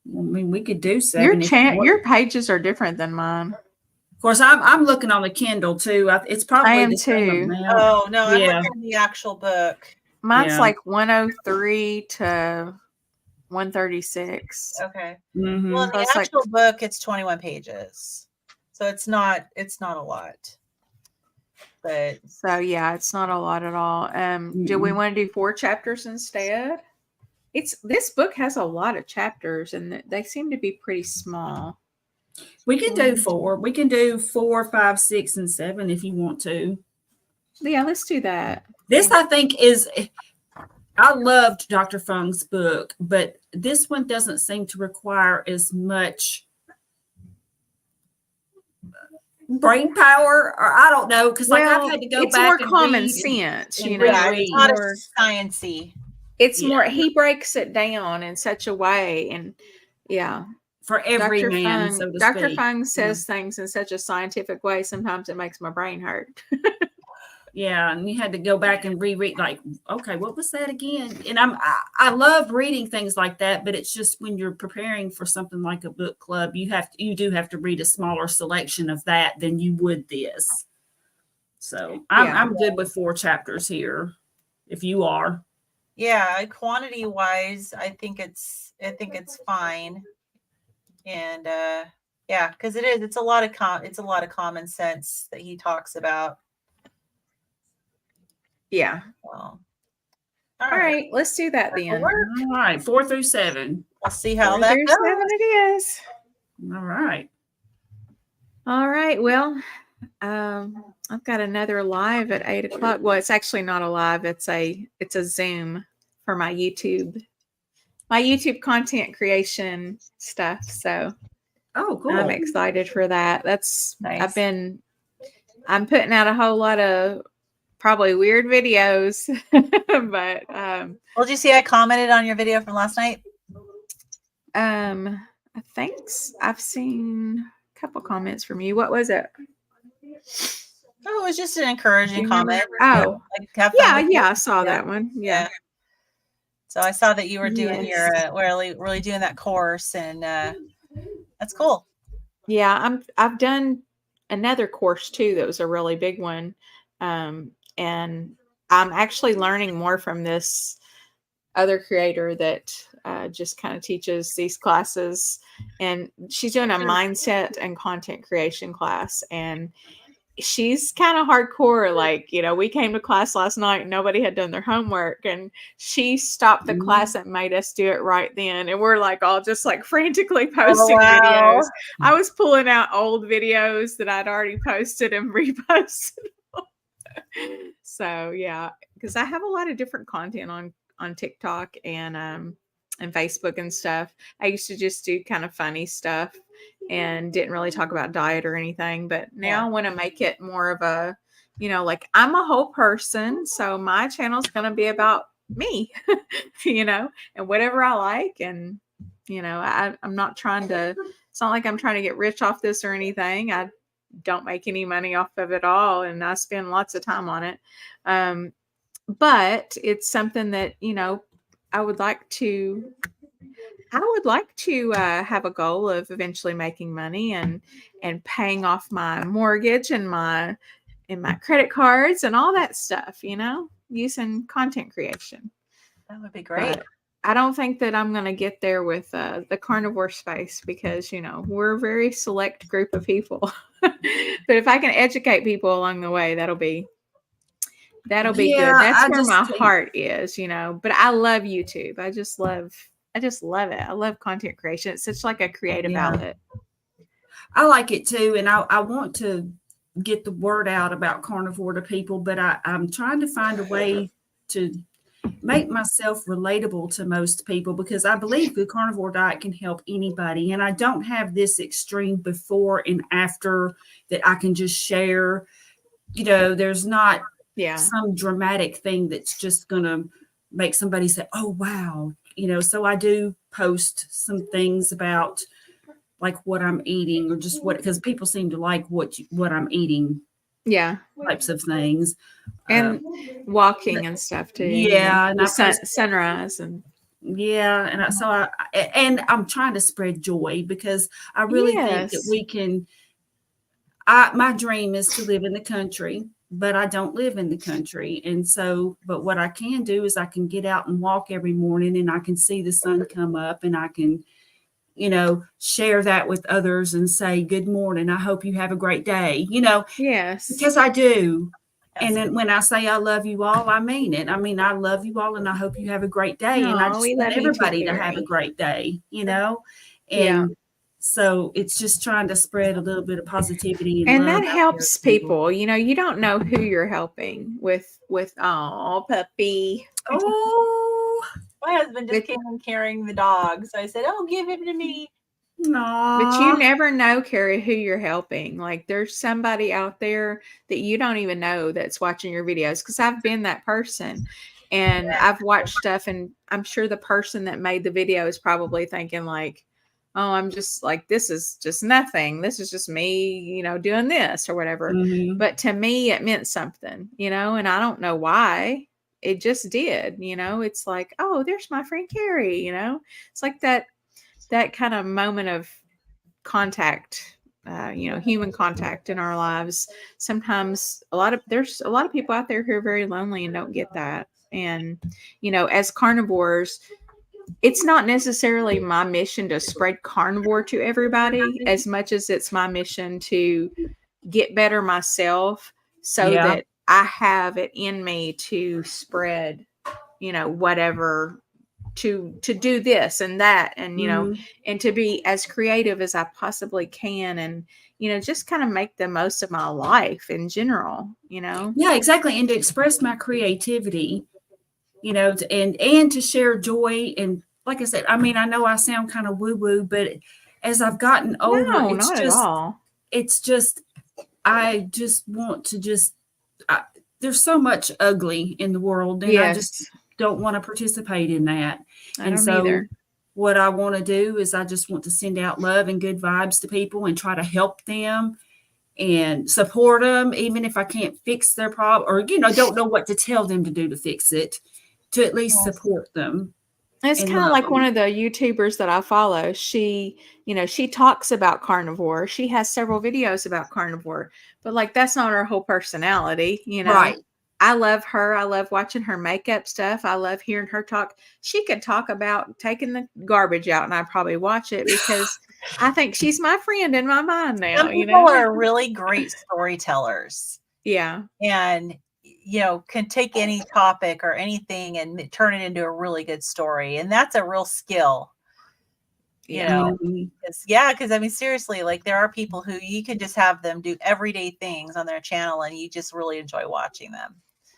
I mean, we could do 7. Your pages are different than mine. Of course, I'm looking on the Kindle too. It's probably I am the same too. Amount. Oh no, I'm looking at the actual book. Mine's like 103 to 136. Okay. Mm-hmm. Well, in the actual book, it's 21 pages, so it's not a lot. But so yeah, it's not a lot at all. Do we want to do 4 chapters instead? This book has a lot of chapters, and they seem to be pretty small. We can do 4. We can do 4, 5, 6, and 7 if you want to. Yeah, let's do that. This, I think, is. I loved Dr. Fung's book, but this one doesn't seem to require as much brain power, or I don't know, because I've had to go back. It's more common sense, It's not as sciencey. It's more. He breaks it down in such a way, and for every Dr. man, Fung, so to Dr. speak. Fung says things in such a scientific way. Sometimes it makes my brain hurt. Yeah, and you had to go back and reread, like, okay, what was that again? And I love reading things like that, but it's just when you're preparing for something like a book club, you do have to read a smaller selection of that than you would this. So I'm good with 4 chapters here, if you are. Yeah, quantity wise, I think it's fine. And because it's a lot of common sense that he talks about. Yeah. Well, all right, let's do that then. All right, 4 through 7. We'll see how that goes. 7 it is. All right. All right. Well, I've got another live at 8:00. Well, it's actually not a live. It's a Zoom for my YouTube content creation stuff. So Oh, cool. I'm excited for that. That's Nice. I'm putting out a whole lot of probably weird videos, but Well, did you see I commented on your video from last night? I think I've seen a couple comments from you. What was it? Oh, it was just an encouraging comment. Oh, like, have fun yeah, with I saw that one. Yeah. So I saw that you were doing Yes. your really doing that course, and that's cool. Yeah, I've done another course too that was a really big one. And I'm actually learning more from this other creator that just kind of teaches these classes, and she's doing a mindset and content creation class, and she's kind of hardcore. Like, we came to class last night and nobody had done their homework, and she stopped the class and made us do it right then, and we're like all just like frantically posting videos. I was pulling out old videos that I'd already posted and reposted. So yeah, because I have a lot of different content on TikTok and Facebook and stuff. I used to just do kind of funny stuff and didn't really talk about diet or anything, but now I want to make it more of a, like, I'm a whole person, so my channel's going to be about me, and whatever I like. And I'm not trying to, it's not like I'm trying to get rich off this or anything. I don't make any money off of it all, and I spend lots of time on it. But it's something that, I would like to have a goal of eventually making money and paying off my mortgage and my credit cards and all that stuff, using content creation. That would be great. But I don't think that I'm going to get there with the carnivore space, because, we're a very select group of people. But if I can educate people along the way, that'll be good. That's where my heart is, but I love YouTube. I just love it. I love content creation. It's such like a creative outlet. I like it too. And I want to get the word out about carnivore to people, but I'm trying to find a way to make myself relatable to most people, because I believe the carnivore diet can help anybody. And I don't have this extreme before and after that I can just share. There's not some dramatic thing that's just going to make somebody say, oh, wow. So I do post some things about like what I'm eating, or just because people seem to like what I'm eating. Yeah. Types of things. And walking and stuff too. Yeah. And sunrise and. Yeah. And I'm trying to spread joy, because I really think that we can. My dream is to live in the country, but I don't live in the country. And so, but what I can do is I can get out and walk every morning, and I can see the sun come up, and I can, share that with others and say, good morning. I hope you have a great day, Yes, because I do. And then when I say I love you all, I mean it. I mean, I love you all, and I hope you have a great day. And I just want everybody to have a great day, and so it's just trying to spread a little bit of positivity. And that helps people. You don't know who you're helping with, oh, puppy. Oh, my husband just came in carrying the dog. So I said, oh, give him to me. Aww. But you never know, Carrie, who you're helping. Like, there's somebody out there that you don't even know that's watching your videos, because I've been that person. And I've watched stuff, and I'm sure the person that made the video is probably thinking like, oh, I'm just like, this is just nothing. This is just me, doing this or whatever. Mm-hmm. But to me, it meant something, and I don't know why. It just did, It's like, oh, there's my friend Carrie, It's like that kind of moment of contact, human contact in our lives. Sometimes there's a lot of people out there who are very lonely and don't get that. And, as carnivores, it's not necessarily my mission to spread carnivore to everybody as much as it's my mission to get better myself, so that I have it in me to spread, whatever, to do this and that, and, and to be as creative as I possibly can. And, just kind of make the most of my life in general, Yeah, exactly. And to express my creativity, and to share joy. And like I said, I mean, I know I sound kind of woo woo, but as I've gotten older, No, not at all. It's just, I just want to there's so much ugly in the world, and I just don't want to participate in that. I don't either. What I want to do is I just want to send out love and good vibes to people and try to help them and support them, even if I can't fix their problem or, don't know what to tell them to do to fix it, to at least support them. It's kind of like one of the YouTubers that I follow. She talks about carnivore. She has several videos about carnivore, but like, that's not her whole personality, Right. I love her. I love watching her makeup stuff. I love hearing her talk. She could talk about taking the garbage out, and I'd probably watch it because I think she's my friend in my mind now. Some people are really great storytellers. Yeah. And, can take any topic or anything and turn it into a really good story. And that's a real skill. Because I mean, seriously, like, there are people who you can just have them do everyday things on their channel and you just really enjoy watching them.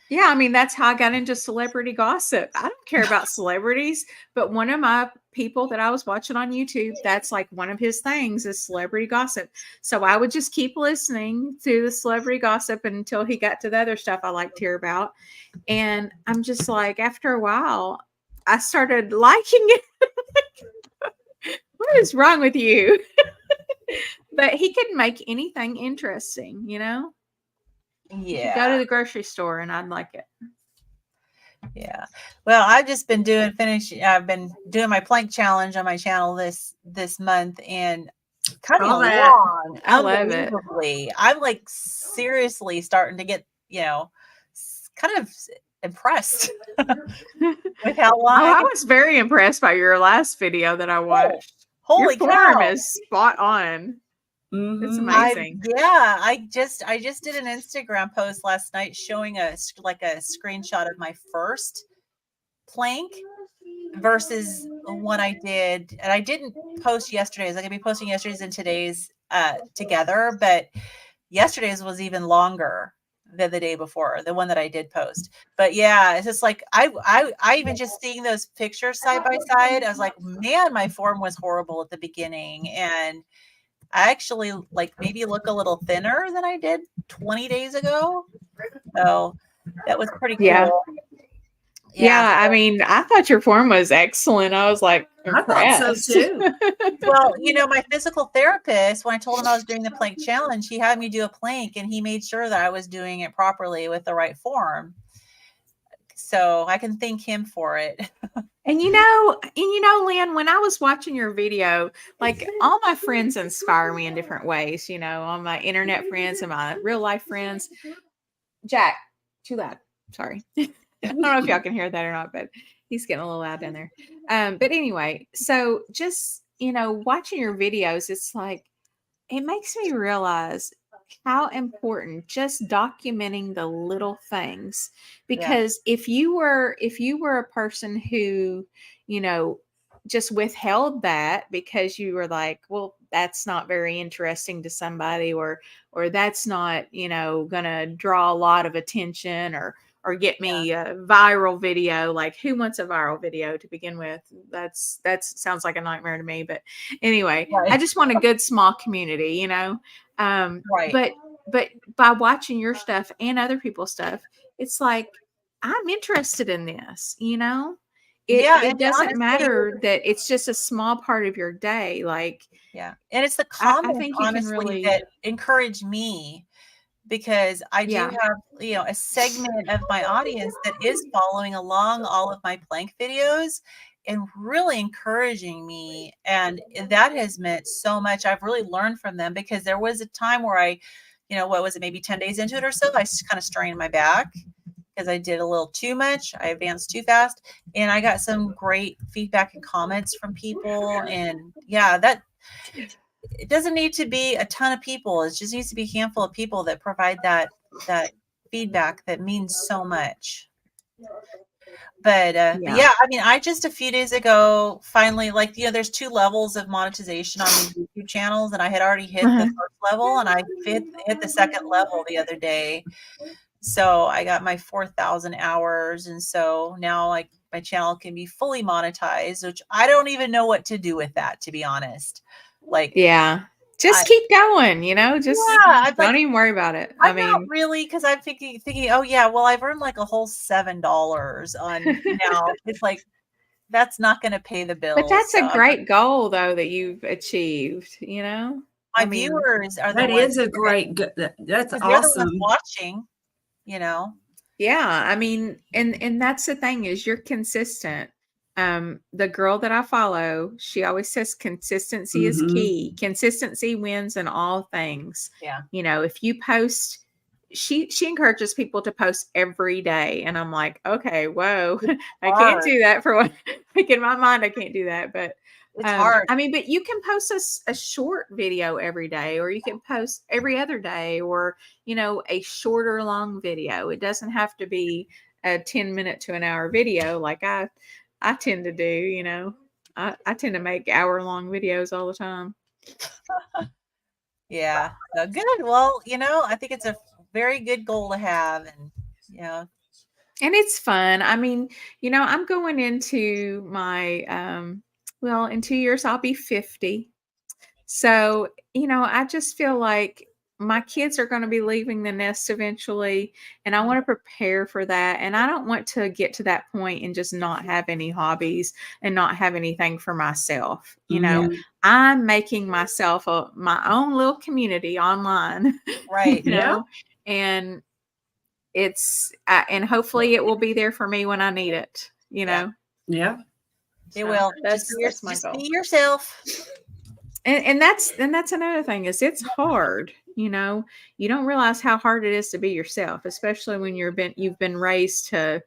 Yeah, I mean, that's how I got into celebrity gossip. I don't care about celebrities, but one of my people that I was watching on YouTube, that's like one of his things is celebrity gossip. So I would just keep listening to the celebrity gossip until he got to the other stuff I like to hear about. And I'm just like, after a while, I started liking it. What is wrong with you? But he could make anything interesting, Yeah. Go to the grocery store and I'd like it. Yeah. Well, I've just been I've been doing my plank challenge on my channel this month, and coming along. I love it. I'm like seriously starting to get, kind of impressed with how long. I was very impressed by your last video that I watched. Holy your form is spot on. Mm-hmm. It's amazing. I just did an Instagram post last night showing a screenshot of my first plank versus one I did, and I didn't post yesterday's. I'm gonna be posting yesterday's and today's together, but yesterday's was even longer than the day before, the one that I did post. But yeah, it's just like I even just seeing those pictures side by side, I was like, man, my form was horrible at the beginning, and I actually maybe look a little thinner than I did 20 days ago. So that was pretty cool. Yeah, I mean, I thought your form was excellent. I was like, impressed. I thought so too. Well, my physical therapist, when I told him I was doing the plank challenge, he had me do a plank and he made sure that I was doing it properly with the right form. So I can thank him for it. And Lynn, when I was watching your video, like, all my friends inspire me in different ways, all my internet friends and my real life friends. Jack, too loud. Sorry. I don't know if y'all can hear that or not, but he's getting a little loud down there. But anyway, so just, watching your videos, it's like, it makes me realize how important just documenting the little things, because if you were a person who, just withheld that because you were like, well, that's not very interesting to somebody, or that's not, gonna draw a lot of attention, or get me a viral video. Like, who wants a viral video to begin with? That sounds like a nightmare to me. But anyway, I just want a good small community, Right. But by watching your stuff and other people's stuff, it's like, I'm interested in this, It doesn't matter that it's just a small part of your day. Like, and it's the comments, honestly, that encourage me, because I do have, a segment of my audience that is following along all of my plank videos and really encouraging me. And that has meant so much. I've really learned from them, because there was a time where I, what was it, maybe 10 days into it or so, I kind of strained my back because I did a little too much. I advanced too fast, and I got some great feedback and comments from people. And that it doesn't need to be a ton of people. It just needs to be a handful of people that provide that feedback that means so much. But I mean, I just a few days ago finally, there's 2 levels of monetization on these YouTube channels, and I had already hit the first level, and I hit the second level the other day. So I got my 4,000 hours. And so now like my channel can be fully monetized, which I don't even know what to do with that, to be honest. Like, yeah, just keep going, just I'm don't like, even worry about it. I'm not really, because I'm thinking, oh yeah, well, I've earned like a whole $7 on now. It's like, that's not going to pay the bills. But that's so a great goal though that you've achieved, my viewers are the that ones is a great, that's awesome. they're the ones watching, Yeah, I mean, and that's the thing is you're consistent. The girl that I follow, she always says consistency is key. Consistency wins in all things. Yeah. If you post, she encourages people to post every day, and I'm like, okay, whoa, I can't do that for one. Like in my mind, I can't do that, but it's hard. I mean, but you can post a short video every day, or you can post every other day, or a shorter long video. It doesn't have to be a 10-minute to an hour video like I tend to do. I tend to make hour-long videos all the time. Yeah. So good. Well, I think it's a very good goal to have, and and it's fun. I mean, I'm going into my well, in 2 years I'll be 50. So, I just feel like my kids are going to be leaving the nest eventually, and I want to prepare for that. And I don't want to get to that point and just not have any hobbies and not have anything for myself. I'm making myself my own little community online, right. And it's and hopefully it will be there for me when I need it. Yeah. It will. That's my just goal. be yourself. And that's another thing is it's hard. You don't realize how hard it is to be yourself, especially when you've been raised to,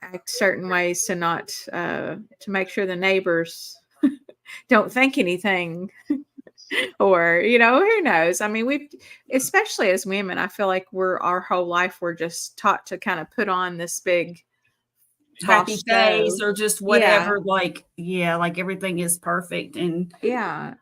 act certain ways to not to make sure the neighbors don't think anything. Or who knows. I mean, we especially as women, I feel like our whole life we're just taught to kind of put on this big happy face show. or just whatever. Like everything is perfect. And I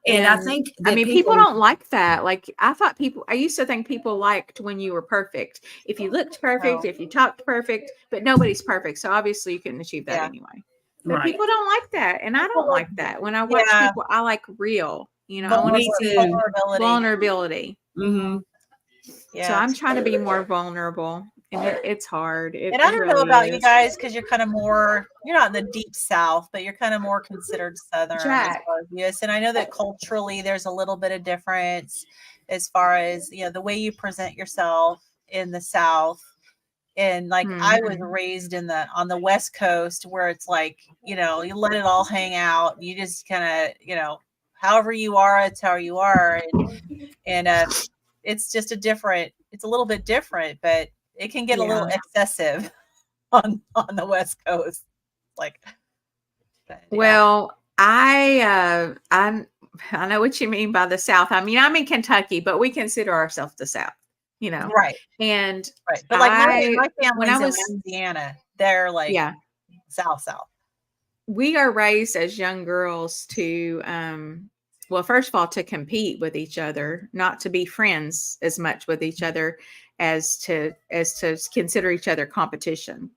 think I mean people don't like that. Like I used to think people liked when you were perfect, if you looked perfect, if you talked perfect, but nobody's perfect, so obviously you couldn't achieve that anyway. But people don't like that, and I don't like that. When I watch people, I like real, I want to see vulnerability. Yeah. So I'm trying to be more vulnerable, and it's hard. And I don't know about you guys, because you're kind of more, you're not in the deep South, but you're kind of more considered Southern as far as yes. And I know that culturally there's a little bit of difference as far as, the way you present yourself in the South. And like I was raised on the West Coast, where it's like, you let it all hang out. You just kind of, however you are, it's how you are. And it's just it's a little bit different, but it can get a little excessive on the West Coast. Like, well, I know what you mean by the South. I mean, I'm in Kentucky, but we consider ourselves the South, right. And but like my family's in Louisiana, they're like South. We are raised as young girls to well, first of all, to compete with each other, not to be friends as much with each other as to consider each other competition.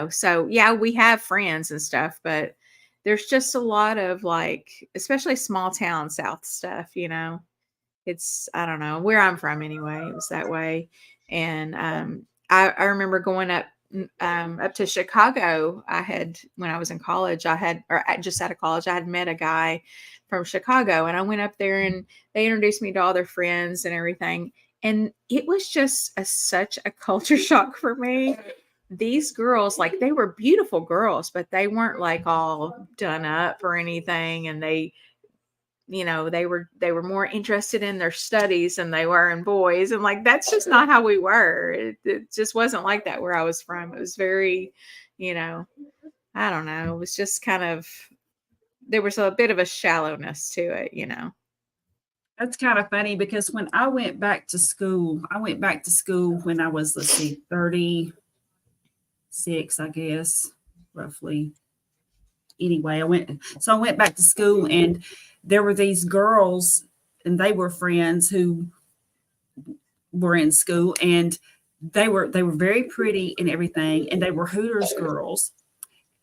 So yeah, we have friends and stuff, but there's just a lot of like, especially small town South stuff. It's, I don't know, where I'm from anyway, it was that way. And I remember going up to Chicago. When I was in college, just out of college, I had met a guy from Chicago, and I went up there and they introduced me to all their friends and everything. And it was just such a culture shock for me. These girls, like, they were beautiful girls, but they weren't like all done up or anything. And they were more interested in their studies than they were in boys. And like, that's just not how we were. It just wasn't like that where I was from. It was very, I don't know. It was just kind of, there was a bit of a shallowness to it, That's kind of funny, because when I went back to school when I was, 36, I guess, roughly. Anyway, I went back to school, and there were these girls, and they were friends who were in school, and they were very pretty and everything, and they were Hooters girls.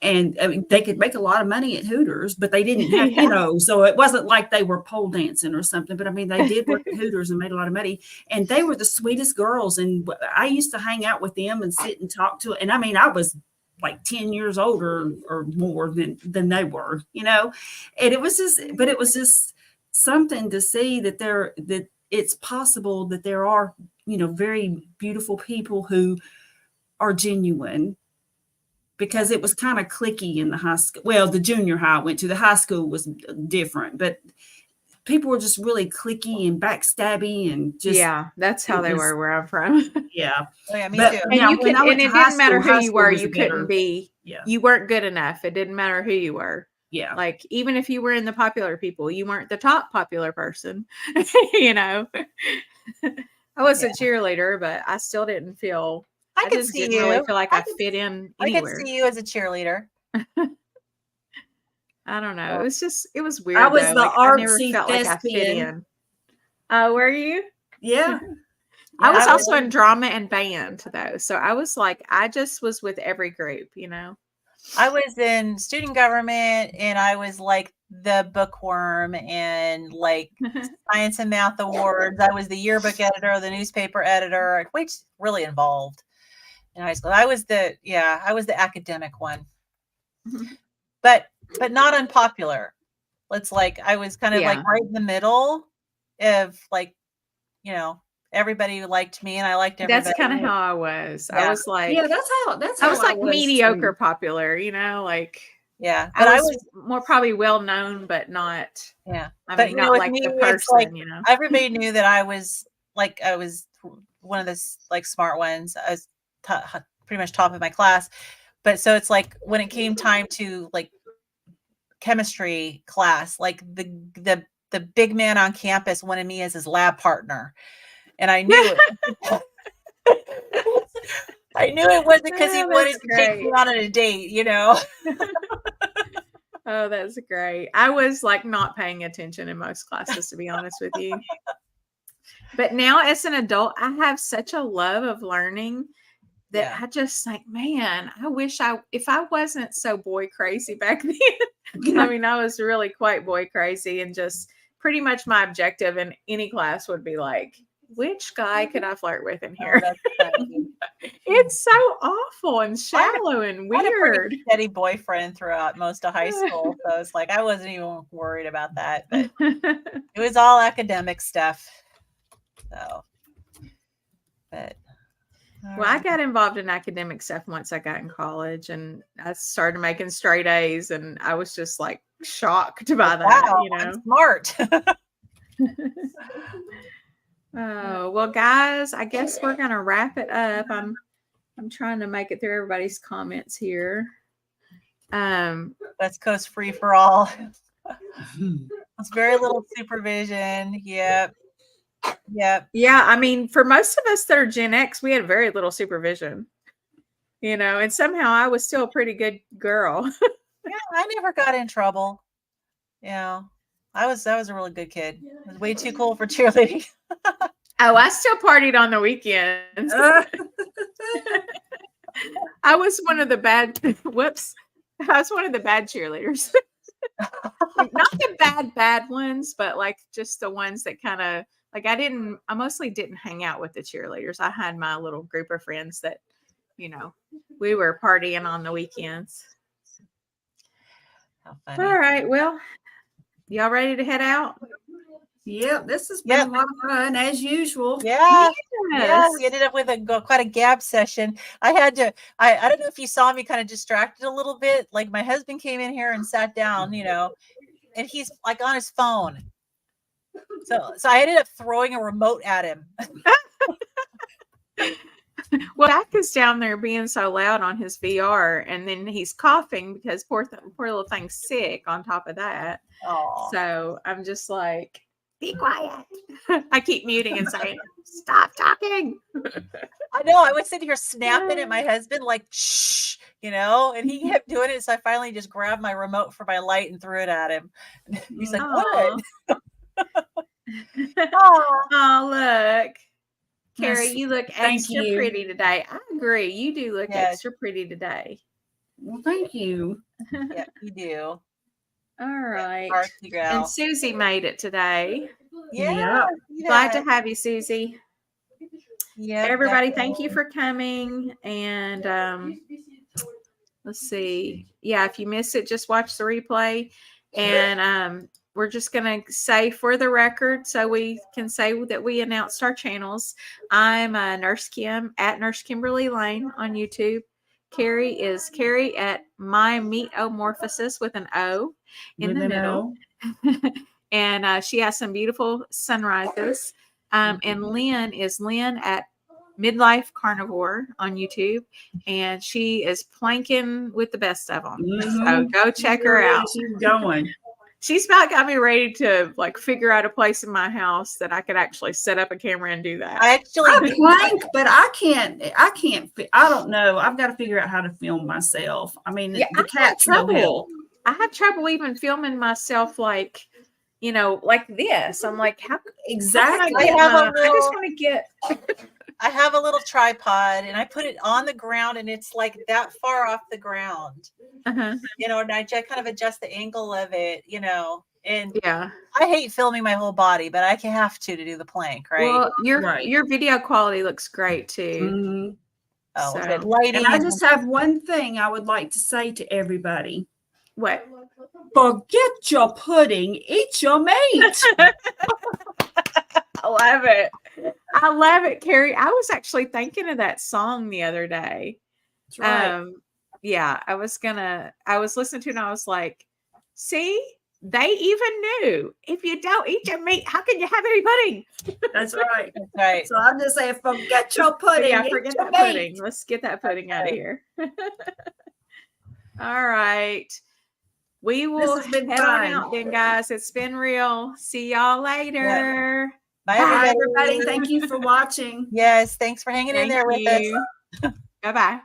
And I mean, they could make a lot of money at Hooters, but they didn't have, so it wasn't like they were pole dancing or something. But I mean, they did work at Hooters and made a lot of money. And they were the sweetest girls. And I used to hang out with them and sit and talk to it. And I mean, I was like 10 years older or more than they were, And it was just something to see that it's possible that there are, very beautiful people who are genuine. Because it was kind of cliquey in the high school. Well, the junior high I went to, the high school was different, but people were just really cliquey and backstabby and just. Yeah, that's how they were where I'm from. Yeah. Oh, yeah, me too. And now, and it didn't matter who you were. You couldn't better. be, you weren't good enough. It didn't matter who you were. Yeah. Like, even if you were in the popular people, you weren't the top popular person, I was a cheerleader, but I still didn't feel. I could see didn't you. really feel like I fit in anywhere. I could see you as a cheerleader. I don't know. It was weird. I was though. the like, I never artsy felt like I fit thespian. in. Were you? Yeah. I was also in drama and band though. So I was like, I just was with every group, I was in student government, and I was like the bookworm and like science and math awards. I was the yearbook editor, the newspaper editor, which really involved in high school. I was the academic one, but not unpopular. It's like I was kind of like right in the middle of like, everybody liked me and I liked everybody. That's kind of how I was. Yeah. I was like, that's how I was like mediocre too. Popular, like, but I was more probably well known, but not, I mean, not like me, the person, like, everybody knew that I was one of the like smart ones. I was pretty much top of my class. But so it's like when it came time to like chemistry class, like the big man on campus wanted me as his lab partner. And I knew it. I knew it wasn't because he wanted to take me on a date, Oh, that's great. I was like not paying attention in most classes, to be honest with you. But now as an adult, I have such a love of learning that I just think, man, I wish if I wasn't so boy crazy back then. I mean, I was really quite boy crazy, and just pretty much my objective in any class would be like, which guy could I flirt with in here? It's so awful and shallow and weird. I had a pretty steady boyfriend throughout most of high school, so it's like I wasn't even worried about that. But it was all academic stuff. So, but well, I got involved in academic stuff once I got in college, and I started making straight A's, and I was just like shocked by that. I'm smart. Oh, well, guys, I guess we're gonna wrap it up. I'm trying to make it through everybody's comments here. West Coast free for all. It's very little supervision. Yep. Yeah. I mean, for most of us that are Gen X, we had very little supervision. And somehow I was still a pretty good girl. Yeah, I never got in trouble. I was a really good kid. I was way too cool for cheerleading. Oh, I still partied on the weekends. I was one of the bad I was one of the bad cheerleaders. Not the bad ones, but like just the ones that kind of like I mostly didn't hang out with the cheerleaders. I had my little group of friends that, we were partying on the weekends. How funny. All right. Well, y'all ready to head out? Yep, this has been a lot of fun as usual. Yeah, we ended up with quite a gab session. I had to. I don't know if you saw me kind of distracted a little bit. Like my husband came in here and sat down, and he's like on his phone. So I ended up throwing a remote at him. Well, Jack is down there being so loud on his VR, and then he's coughing because poor little thing's sick on top of that. Aww. So I'm just like, be quiet. I keep muting and saying, stop talking. I know. I was sitting here snapping at my husband like, shh, and he kept doing it. So I finally just grabbed my remote for my light and threw it at him. He's like, what? Oh, look. Carrie, Yes. you look Thank extra you. pretty today. I agree. You do look Yes. extra pretty today. Well, thank you. Yeah, you do. All right. Artsy gal. And Susie made it today. Yeah. Glad to have you, Susie. Yeah. Everybody, thank you for coming. And let's see. Yeah, if you miss it, just watch the replay. And we're just going to say for the record, so we can say that we announced our channels. I'm Nurse Kim at Nurse Kimberly Lane on YouTube. Carrie is Carrie at My Meatomorphosis with an O in the middle. And she has some beautiful sunrises. And Lynn is Lynn at Midlife Carnivore on YouTube, and she is planking with the best of them. So go check her out. She's going. She's about got me ready to like figure out a place in my house that I could actually set up a camera and do that. I actually plank, but I can't. I don't know. I've got to figure out how to film myself. I mean, Yeah, the cat's no help. I have trouble even filming myself like, like this. I'm like, how Exactly. I just want to get. I have a little tripod and I put it on the ground and it's like that far off the ground. Uh-huh. And I kind of adjust the angle of it, and yeah. I hate filming my whole body, but I can have to do the plank, right? Well, your video quality looks great too. Oh, So. good lighting. And I just have one thing I would like to say to everybody. What? Forget your pudding, eat your meat. I love it. I love it, Carrie. I was actually thinking of that song the other day. That's right. Yeah, I was listening to it and I was like, see, they even knew if you don't eat your meat, how can you have any pudding? That's right. That's right. So I'm just saying, forget your pudding. Yeah, forget that pudding. Let's get that pudding out of here. All right. We will head on out then, guys. It's been real. See y'all later. Yeah. Bye, everybody. Thank you for watching. Yes, thanks for hanging in there with us. Bye-bye.